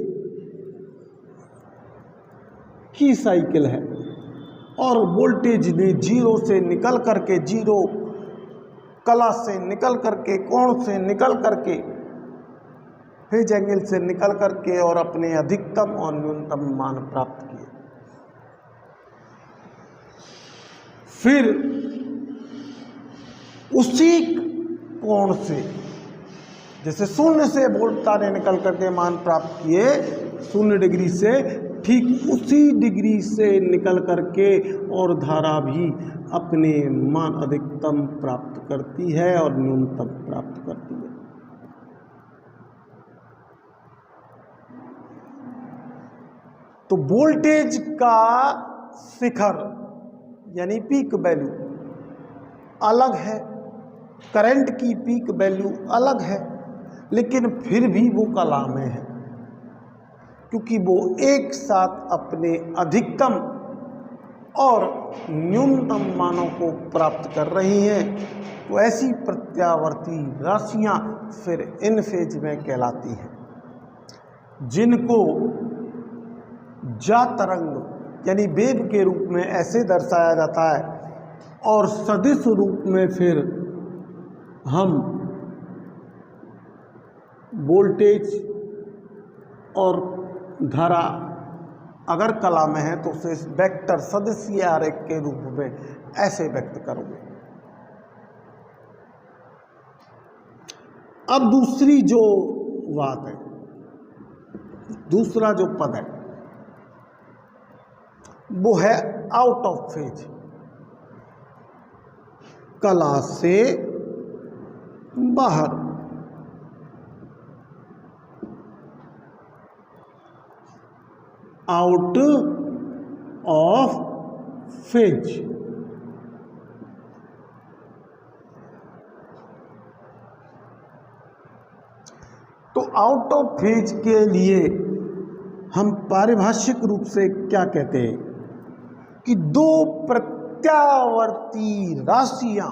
की साइकिल है और वोल्टेज ने 0 से निकल करके, 0 कला से निकल करके, कोण से निकल करके, फेज एंगल से निकल करके और अपने अधिकतम और न्यूनतम मान प्राप्त किए। फिर उसी कोण से, जैसे 0 से वोल्टता ने निकल करके मान प्राप्त किए 0 डिग्री से, ठीक उसी डिग्री से निकल करके और धारा भी अपने मान अधिकतम प्राप्त करती है और न्यूनतम प्राप्त करती है। तो वोल्टेज का शिखर यानी पीक वैल्यू अलग है, करंट की पीक वैल्यू अलग है, लेकिन फिर भी वो कला में है, क्योंकि वो एक साथ अपने अधिकतम और न्यूनतम मानों को प्राप्त कर रही हैं। तो ऐसी प्रत्यावर्ती राशियां फिर इन फेज में कहलाती हैं, जिनको जा तरंग यानी वेव के रूप में ऐसे दर्शाया जाता है और सदिश रूप में फिर हम वोल्टेज और धारा अगर कला में है तो उसे वेक्टर सदिशीय आरेख के रूप में ऐसे व्यक्त करोगे। अब दूसरी जो बात है, दूसरा जो पद है वो है आउट ऑफ फेज, कला से बाहर। Out of phase. तो आउट ऑफ फेज के लिए हम पारिभाषिक रूप से क्या कहते हैं कि दो प्रत्यावर्ती राशियां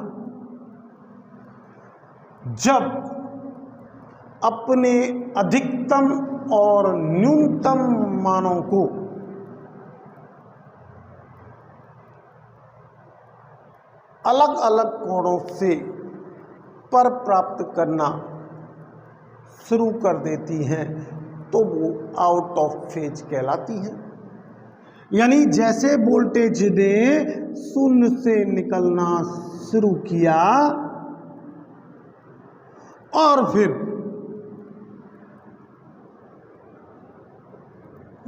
जब अपने अधिकतम और न्यूनतम मानों को अलग अलग कोणों से पर प्राप्त करना शुरू कर देती हैं तो वो आउट ऑफ फेज कहलाती हैं। यानी जैसे वोल्टेज ने शून्य से निकलना शुरू किया और फिर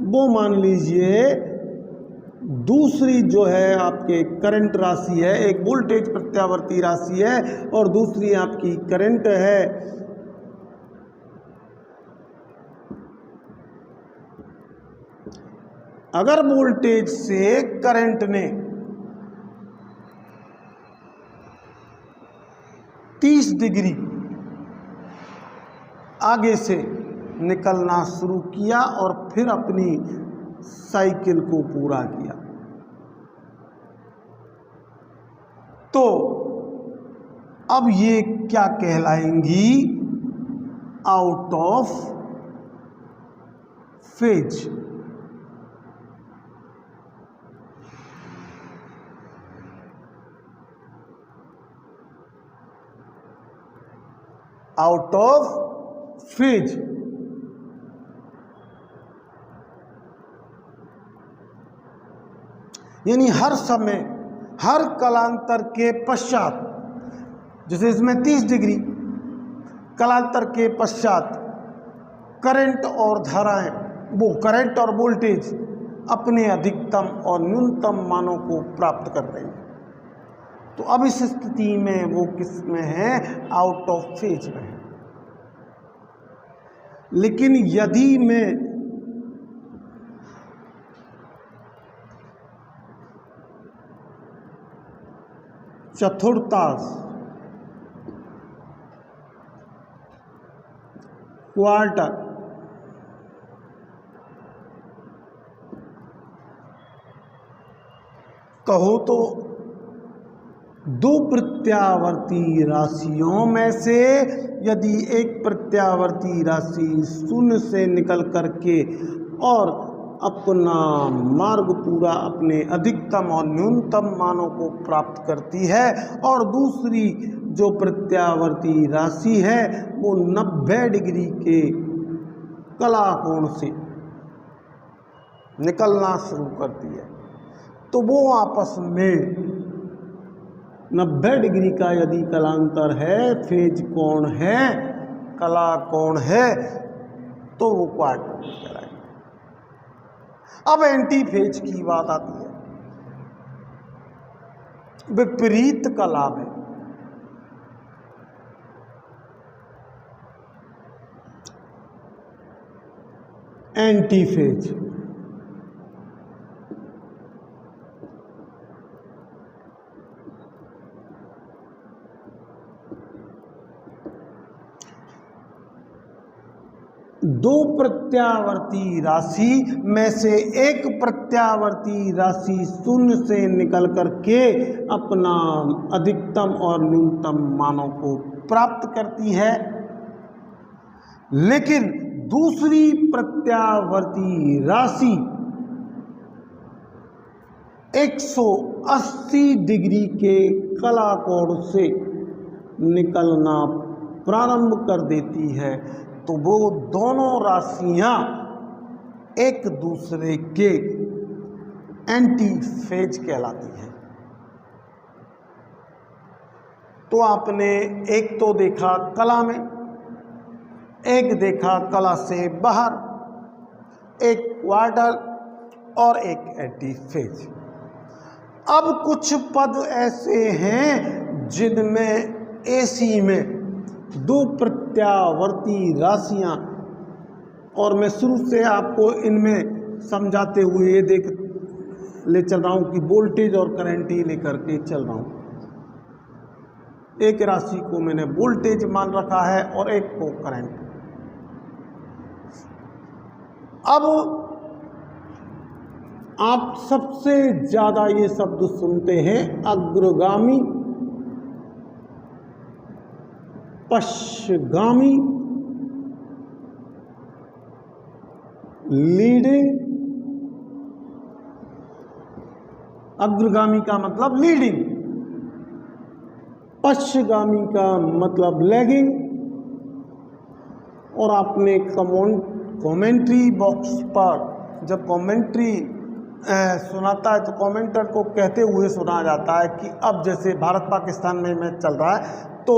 वो मान लीजिए दूसरी जो है आपके करंट राशि है, एक वोल्टेज प्रत्यावर्ती राशि है और दूसरी आपकी करंट है। अगर वोल्टेज से करंट ने 30 डिग्री आगे से निकलना शुरू किया और फिर अपनी साइकिल को पूरा किया तो अब ये क्या कहलाएंगी? Out of phase. Out of phase. यानी हर समय, हर कालांतर के पश्चात, जैसे इसमें 30 डिग्री कालांतर के पश्चात करंट और धाराएं, वो करंट और वोल्टेज अपने अधिकतम और न्यूनतम मानों को प्राप्त कर रहे हैं। तो अब इस स्थिति में वो किस में है? आउट ऑफ फेज में है। लेकिन यदि मैं चतुर्थांश, क्वार्टर, कहो तो दो प्रत्यावर्ती राशियों में से यदि एक प्रत्यावर्ती राशि शून्य से निकल करके और अपना मार्ग पूरा अपने अधिकतम और न्यूनतम मानों को प्राप्त करती है और दूसरी जो प्रत्यावर्ती राशि है वो 90 डिग्री के कला कोण से निकलना शुरू करती है, तो वो आपस में 90 डिग्री का यदि कलांतर है, फेज कोण है, कला कोण है, तो वो क्वार्टर कहलाएगा। अब एंटी फेज की बात आती है, विपरीत कला में एंटी फेज। दो प्रत्यावर्ती राशि में से एक प्रत्यावर्ती राशि शून्य से निकल करके अपना अधिकतम और न्यूनतम मानों को प्राप्त करती है, लेकिन दूसरी प्रत्यावर्ती राशि 180 डिग्री के कला कोण से निकलना प्रारंभ कर देती है, तो वो दोनों राशियां एक दूसरे के एंटी फेज कहलाती है। तो आपने एक तो देखा कला में, एक देखा कला से बाहर, एक क्वार्टर और एक एंटी फेज। अब कुछ पद ऐसे हैं जिनमें एसी में दो प्रत्यावर्ती राशियां, और मैं शुरू से आपको इनमें समझाते हुए ये देख ले चल रहा हूं कि वोल्टेज और करंट ही लेकर के चल रहा हूं। एक राशि को मैंने वोल्टेज मान रखा है और एक को करंट। अब आप सबसे ज्यादा ये शब्द सुनते हैं अग्रगामी, पश्चगामी, लीडिंग। अग्रगामी का मतलब लीडिंग, पश्चगामी का मतलब लैगिंग। और आपने कमेंट्री बॉक्स पर जब कमेंट्री सुनाता है तो कमेंटर को कहते हुए सुना जाता है कि अब जैसे भारत पाकिस्तान में मैच चल रहा है तो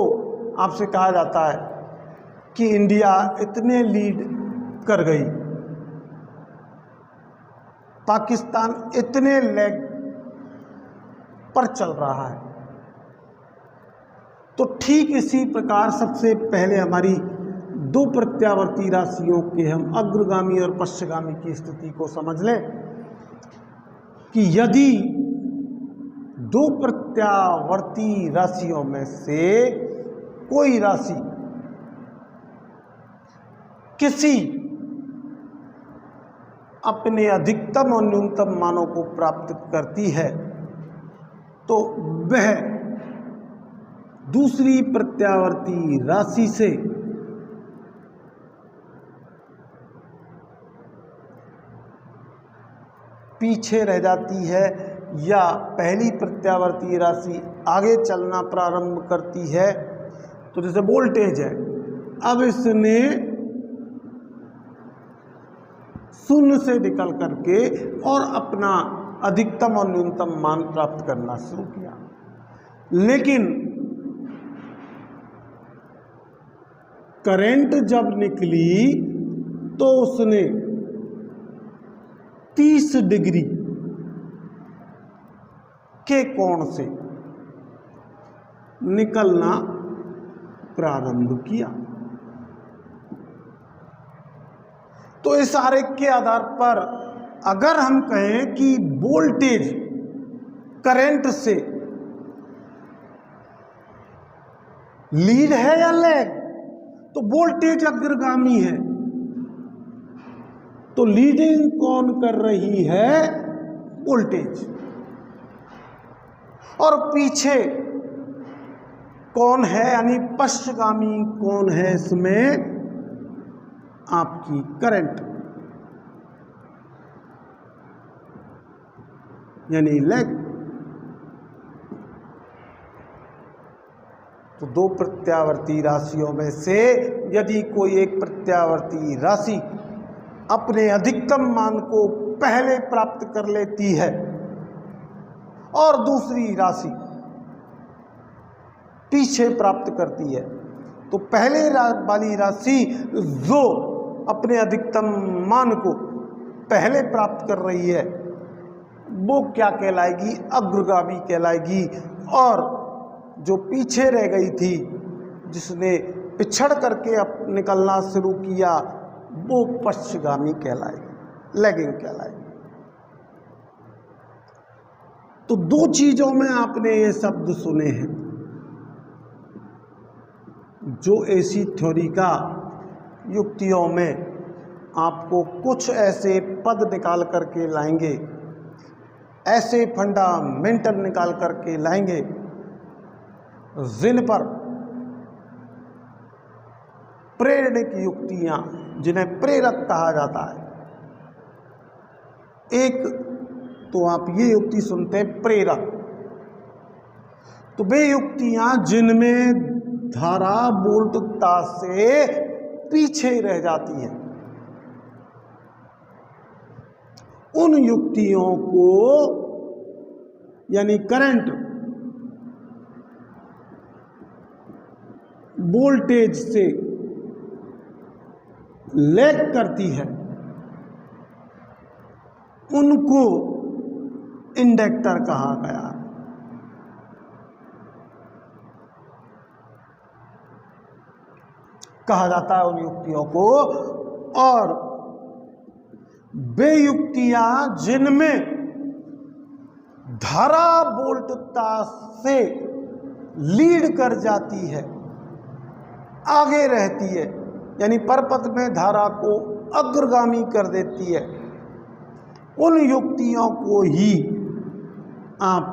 आपसे कहा जाता है कि इंडिया इतने लीड कर गई, पाकिस्तान इतने लेग पर चल रहा है। तो ठीक इसी प्रकार सबसे पहले हमारी दो प्रत्यावर्ती राशियों के हम अग्रगामी और पश्चगामी की स्थिति को समझ लें कि यदि दो प्रत्यावर्ती राशियों में से कोई राशि किसी अपने अधिकतम और न्यूनतम मानों को प्राप्त करती है तो वह दूसरी प्रत्यावर्ती राशि से पीछे रह जाती है, या पहली प्रत्यावर्ती राशि आगे चलना प्रारंभ करती है। तो जैसे वोल्टेज है, अब इसने शून्य से निकल करके और अपना अधिकतम और न्यूनतम मान प्राप्त करना शुरू किया, लेकिन करंट जब निकली तो उसने 30 डिग्री के कोण से निकलना प्रारंभ किया। तो इस आरेख के आधार पर अगर हम कहें कि वोल्टेज करंट से लीड है या लैग, तो वोल्टेज अग्रगामी है, तो लीडिंग कौन कर रही है? वोल्टेज। और पीछे कौन है, यानी पश्चगामी कौन है इसमें? आपकी करंट, यानी लैग। तो दो प्रत्यावर्ती राशियों में से यदि कोई एक प्रत्यावर्ती राशि अपने अधिकतम मान को पहले प्राप्त कर लेती है और दूसरी राशि पीछे प्राप्त करती है, तो पहले वाली राशि जो अपने अधिकतम मान को पहले प्राप्त कर रही है वो क्या कहलाएगी? अग्रगामी कहलाएगी। और जो पीछे रह गई थी, जिसने पिछड़ करके निकलना शुरू किया, वो पश्चगामी कहलाएगी, लैगिंग कहलाएगी। तो दो चीजों में आपने ये शब्द सुने हैं जो एसी थ्योरी का युक्तियों में आपको कुछ ऐसे पद निकाल करके लाएंगे, ऐसे फंडामेंटल निकाल करके लाएंगे जिन पर प्रेरणिक युक्तियां, जिन्हें प्रेरक कहा जाता है। एक तो आप ये युक्ति सुनते हैं प्रेरक, तो वे युक्तियां जिनमें धारा वोल्टता से पीछे रह जाती है, उन युक्तियों को यानी करंट वोल्टेज से लैग करती है उनको इंडक्टर कहा गया। कहा जाता है उन युक्तियों को। और वे युक्तियां जिनमें धारा वोल्टता से लीड कर जाती है, आगे रहती है, यानी परपथ में धारा को अग्रगामी कर देती है, उन युक्तियों को ही आप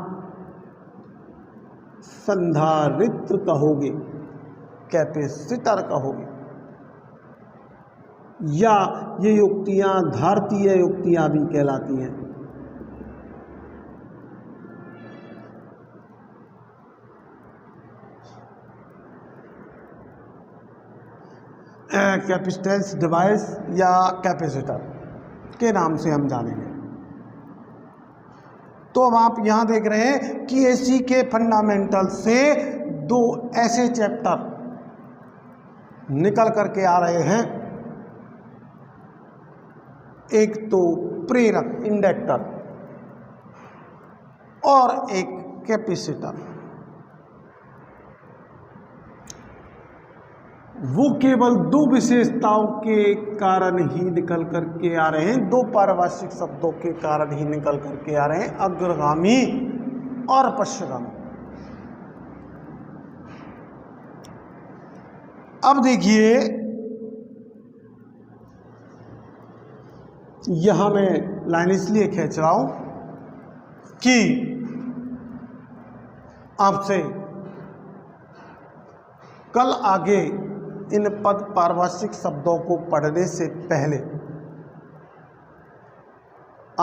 संधारित्र कहोगे, कैपेसिटर कहोगे, या ये युक्तियां धारतीय युक्तियां भी कहलाती हैं। कैपेसिटेंस डिवाइस या कैपेसिटर के नाम से हम जानेंगे। तो अब आप यहां देख रहे हैं कि एसी के फंडामेंटल से दो ऐसे चैप्टर निकल करके आ रहे हैं। एक तो प्रेरक इंडक्टर और एक कैपेसिटर। वो केवल दो विशेषताओं के कारण ही निकल करके आ रहे हैं, दो पारिभाषिक शब्दों के कारण ही निकल करके आ रहे हैं, अग्रगामी और पश्चगामी। अब देखिए, यहां मैं लाइन इसलिए खींच रहा हूं कि आपसे कल आगे इन पद पारिभाषिक शब्दों को पढ़ने से पहले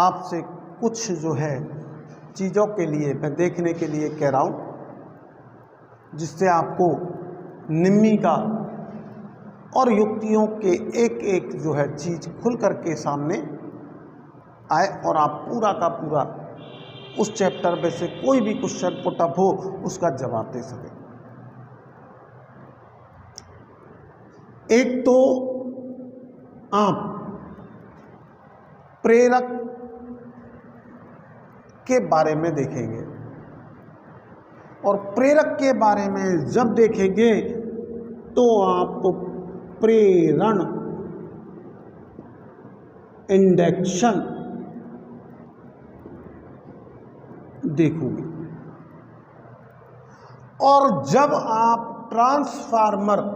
आपसे कुछ जो है चीज़ों के लिए मैं देखने के लिए कह रहा हूं, जिससे आपको निम्मी का और युक्तियों के एक एक जो है चीज़ खुल करके सामने आए और आप पूरा का पूरा उस चैप्टर में से कोई भी क्वेश्चन पुटअप हो उसका जवाब दे सकें। एक तो आप प्रेरक के बारे में देखेंगे, और प्रेरक के बारे में जब देखेंगे तो आप प्रेरण, इंडक्शन देखोगे, और जब आप ट्रांसफार्मर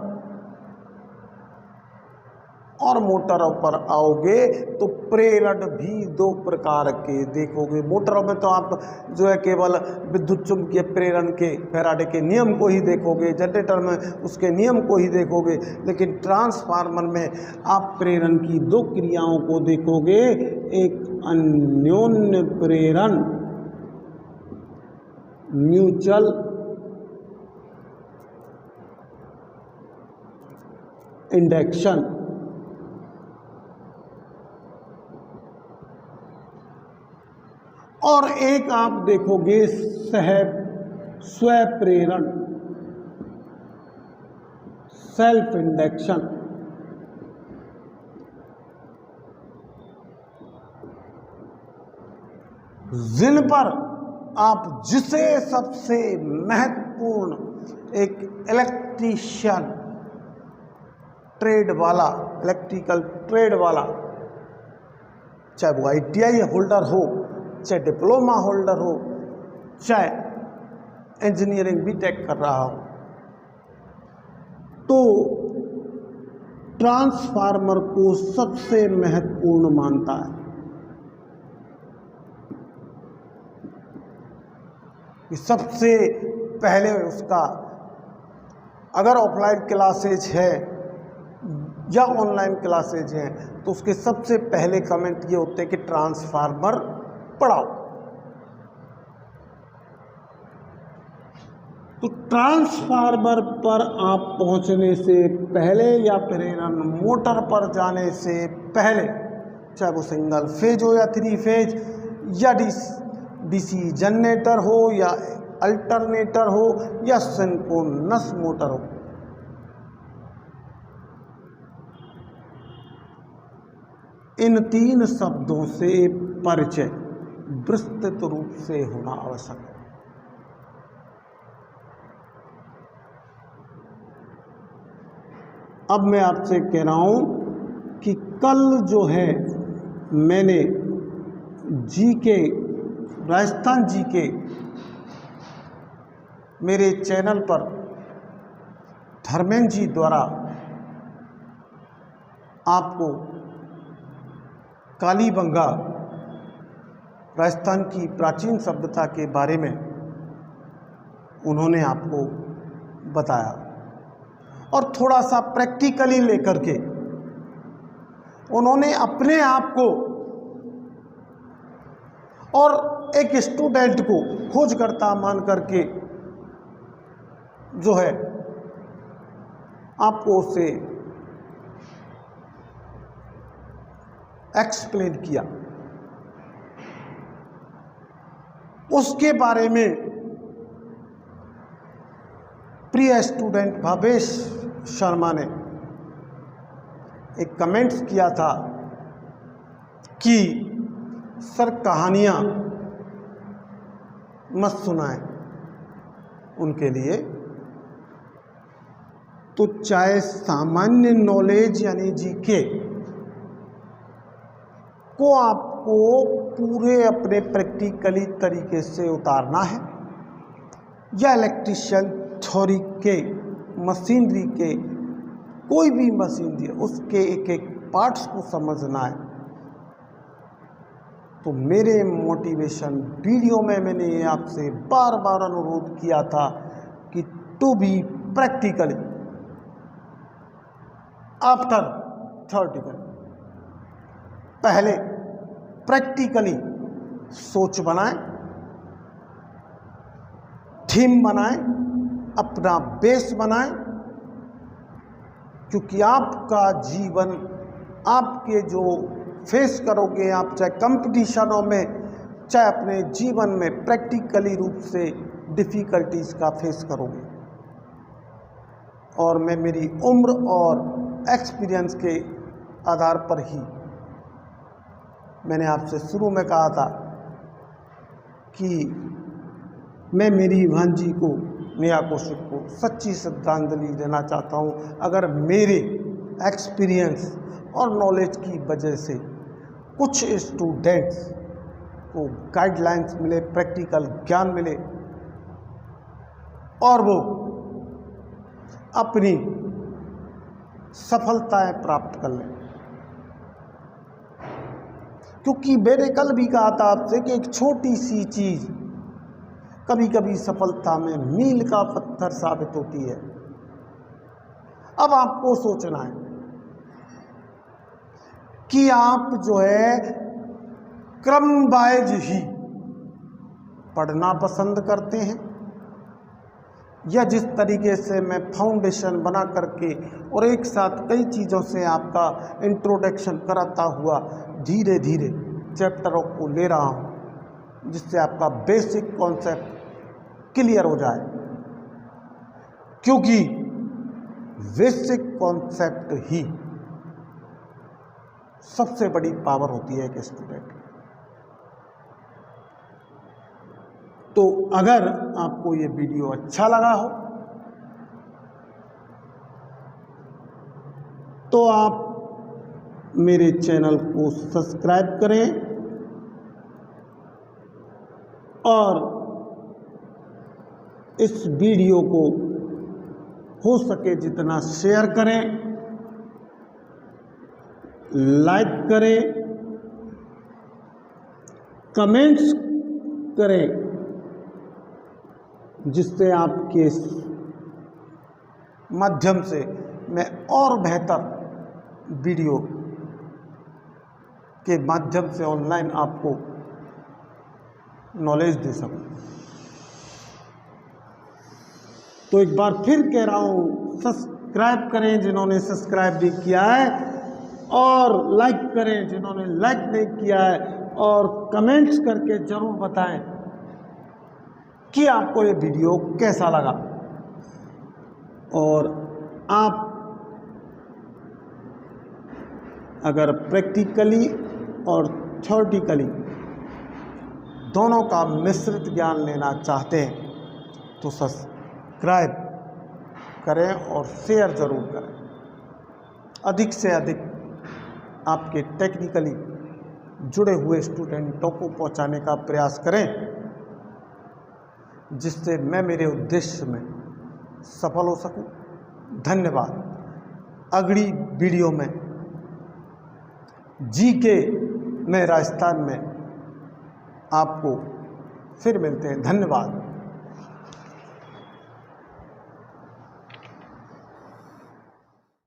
और मोटरों पर आओगे तो प्रेरण भी दो प्रकार के देखोगे। मोटरों में तो आप जो है केवल विद्युत चुंबकीय प्रेरण के फैराडे के नियम को ही देखोगे, जनरेटर में उसके नियम को ही देखोगे, लेकिन ट्रांसफार्मर में आप प्रेरण की दो क्रियाओं को देखोगे, एक अन्योन्य प्रेरण म्यूचुअल इंडक्शन, और एक आप देखोगे स्वप्रेरण सेल्फ इंडक्शन। जिन पर आप जिसे सबसे महत्वपूर्ण एक इलेक्ट्रीशियन ट्रेड वाला, इलेक्ट्रिकल ट्रेड वाला, चाहे वो ITI होल्डर हो, चाहे डिप्लोमा होल्डर हो, चाहे इंजीनियरिंग बीटेक कर रहा हो, तो ट्रांसफार्मर को सबसे महत्वपूर्ण मानता है। कि सबसे पहले उसका, अगर ऑफलाइन क्लासेज है या ऑनलाइन क्लासेज हैं, तो उसके सबसे पहले कमेंट ये होते हैं कि ट्रांसफार्मर पढ़ाओ। तो ट्रांसफार्मर पर आप पहुंचने से पहले या प्रेरण मोटर पर जाने से पहले चाहे वो सिंगल फेज हो या 3 फेज, या डीसी जनरेटर हो या अल्टरनेटर हो या सिंक्रोनस मोटर हो। इन 3 शब्दों से परिचय विस्तृत रूप से होना आवश्यक है। अब मैं आपसे कह रहा हूं कि कल जो है मैंने जीके, राजस्थान जीके मेरे चैनल पर धर्मेंद्र जी द्वारा आपको कालीबंगा राजस्थान की प्राचीन सभ्यता के बारे में उन्होंने आपको बताया और थोड़ा सा प्रैक्टिकली लेकर के उन्होंने अपने आप को और एक स्टूडेंट को खोजकर्ता मान करके जो है आपको उसे एक्सप्लेन किया। उसके बारे में प्रिय स्टूडेंट भावेश शर्मा ने एक कमेंट्स किया था कि सर कहानियाँ मत सुनाएं उनके लिए। तो चाहे सामान्य नॉलेज यानी जीके को आपको पूरे अपने प्रैक्टिकली तरीके से उतारना है या इलेक्ट्रिशियन थ्योरी के, मशीनरी के, कोई भी मशीनरी उसके एक एक पार्ट्स को समझना है, तो मेरे मोटिवेशन वीडियो में मैंने आपसे बार बार अनुरोध किया था कि to be practically after theoretical. पहले प्रैक्टिकली सोच बनाएं, थीम बनाएं, अपना बेस बनाएं, क्योंकि आपका जीवन, आपके जो फेस करोगे आप, चाहे कंपटीशनों में, चाहे अपने जीवन में प्रैक्टिकली रूप से डिफ़िकल्टीज का फेस करोगे। और मैं मेरी उम्र और एक्सपीरियंस के आधार पर ही मैंने आपसे शुरू में कहा था कि मैं मेरी भांजी को, नेहा कौशिक को सच्ची श्रद्धांजलि देना चाहता हूँ। अगर मेरे एक्सपीरियंस और नॉलेज की वजह से कुछ स्टूडेंट्स को गाइडलाइंस मिले, प्रैक्टिकल ज्ञान मिले और वो अपनी सफलताएं प्राप्त कर लें, क्योंकि मैंने कल भी कहा था आपसे कि एक छोटी सी चीज़ कभी कभी सफलता में मील का पत्थर साबित होती है। अब आपको सोचना है कि आप जो है क्रम वाइज ही पढ़ना पसंद करते हैं या जिस तरीके से मैं फाउंडेशन बना करके और एक साथ कई चीज़ों से आपका इंट्रोडक्शन कराता हुआ धीरे धीरे चैप्टरों को ले रहा हूँ, जिससे आपका बेसिक कॉन्सेप्ट क्लियर हो जाए, क्योंकि बेसिक कॉन्सेप्ट ही सबसे बड़ी पावर होती है एक स्टूडेंट। तो अगर आपको ये वीडियो अच्छा लगा हो तो आप मेरे चैनल को सब्सक्राइब करें और इस वीडियो को हो सके जितना शेयर करें, लाइक करें, कमेंट्स करें, जिससे आपके माध्यम से मैं और बेहतर वीडियो के माध्यम से ऑनलाइन आपको नॉलेज दे सकूं। तो एक बार फिर कह रहा हूं, सब्सक्राइब करें जिन्होंने सब्सक्राइब भी किया है और लाइक करें जिन्होंने लाइक नहीं किया है, और कमेंट्स करके ज़रूर बताएं कि आपको ये वीडियो कैसा लगा। और आप अगर प्रैक्टिकली और थ्योरेटिकली दोनों का मिश्रित ज्ञान लेना चाहते हैं तो सब्सक्राइब करें और शेयर ज़रूर करें। अधिक से अधिक आपके टेक्निकली जुड़े हुए स्टूडेंटों को पहुंचाने का प्रयास करें, जिससे मैं मेरे उद्देश्य में सफल हो सकूं। धन्यवाद। अगली वीडियो में जीके में राजस्थान में आपको फिर मिलते हैं। धन्यवाद।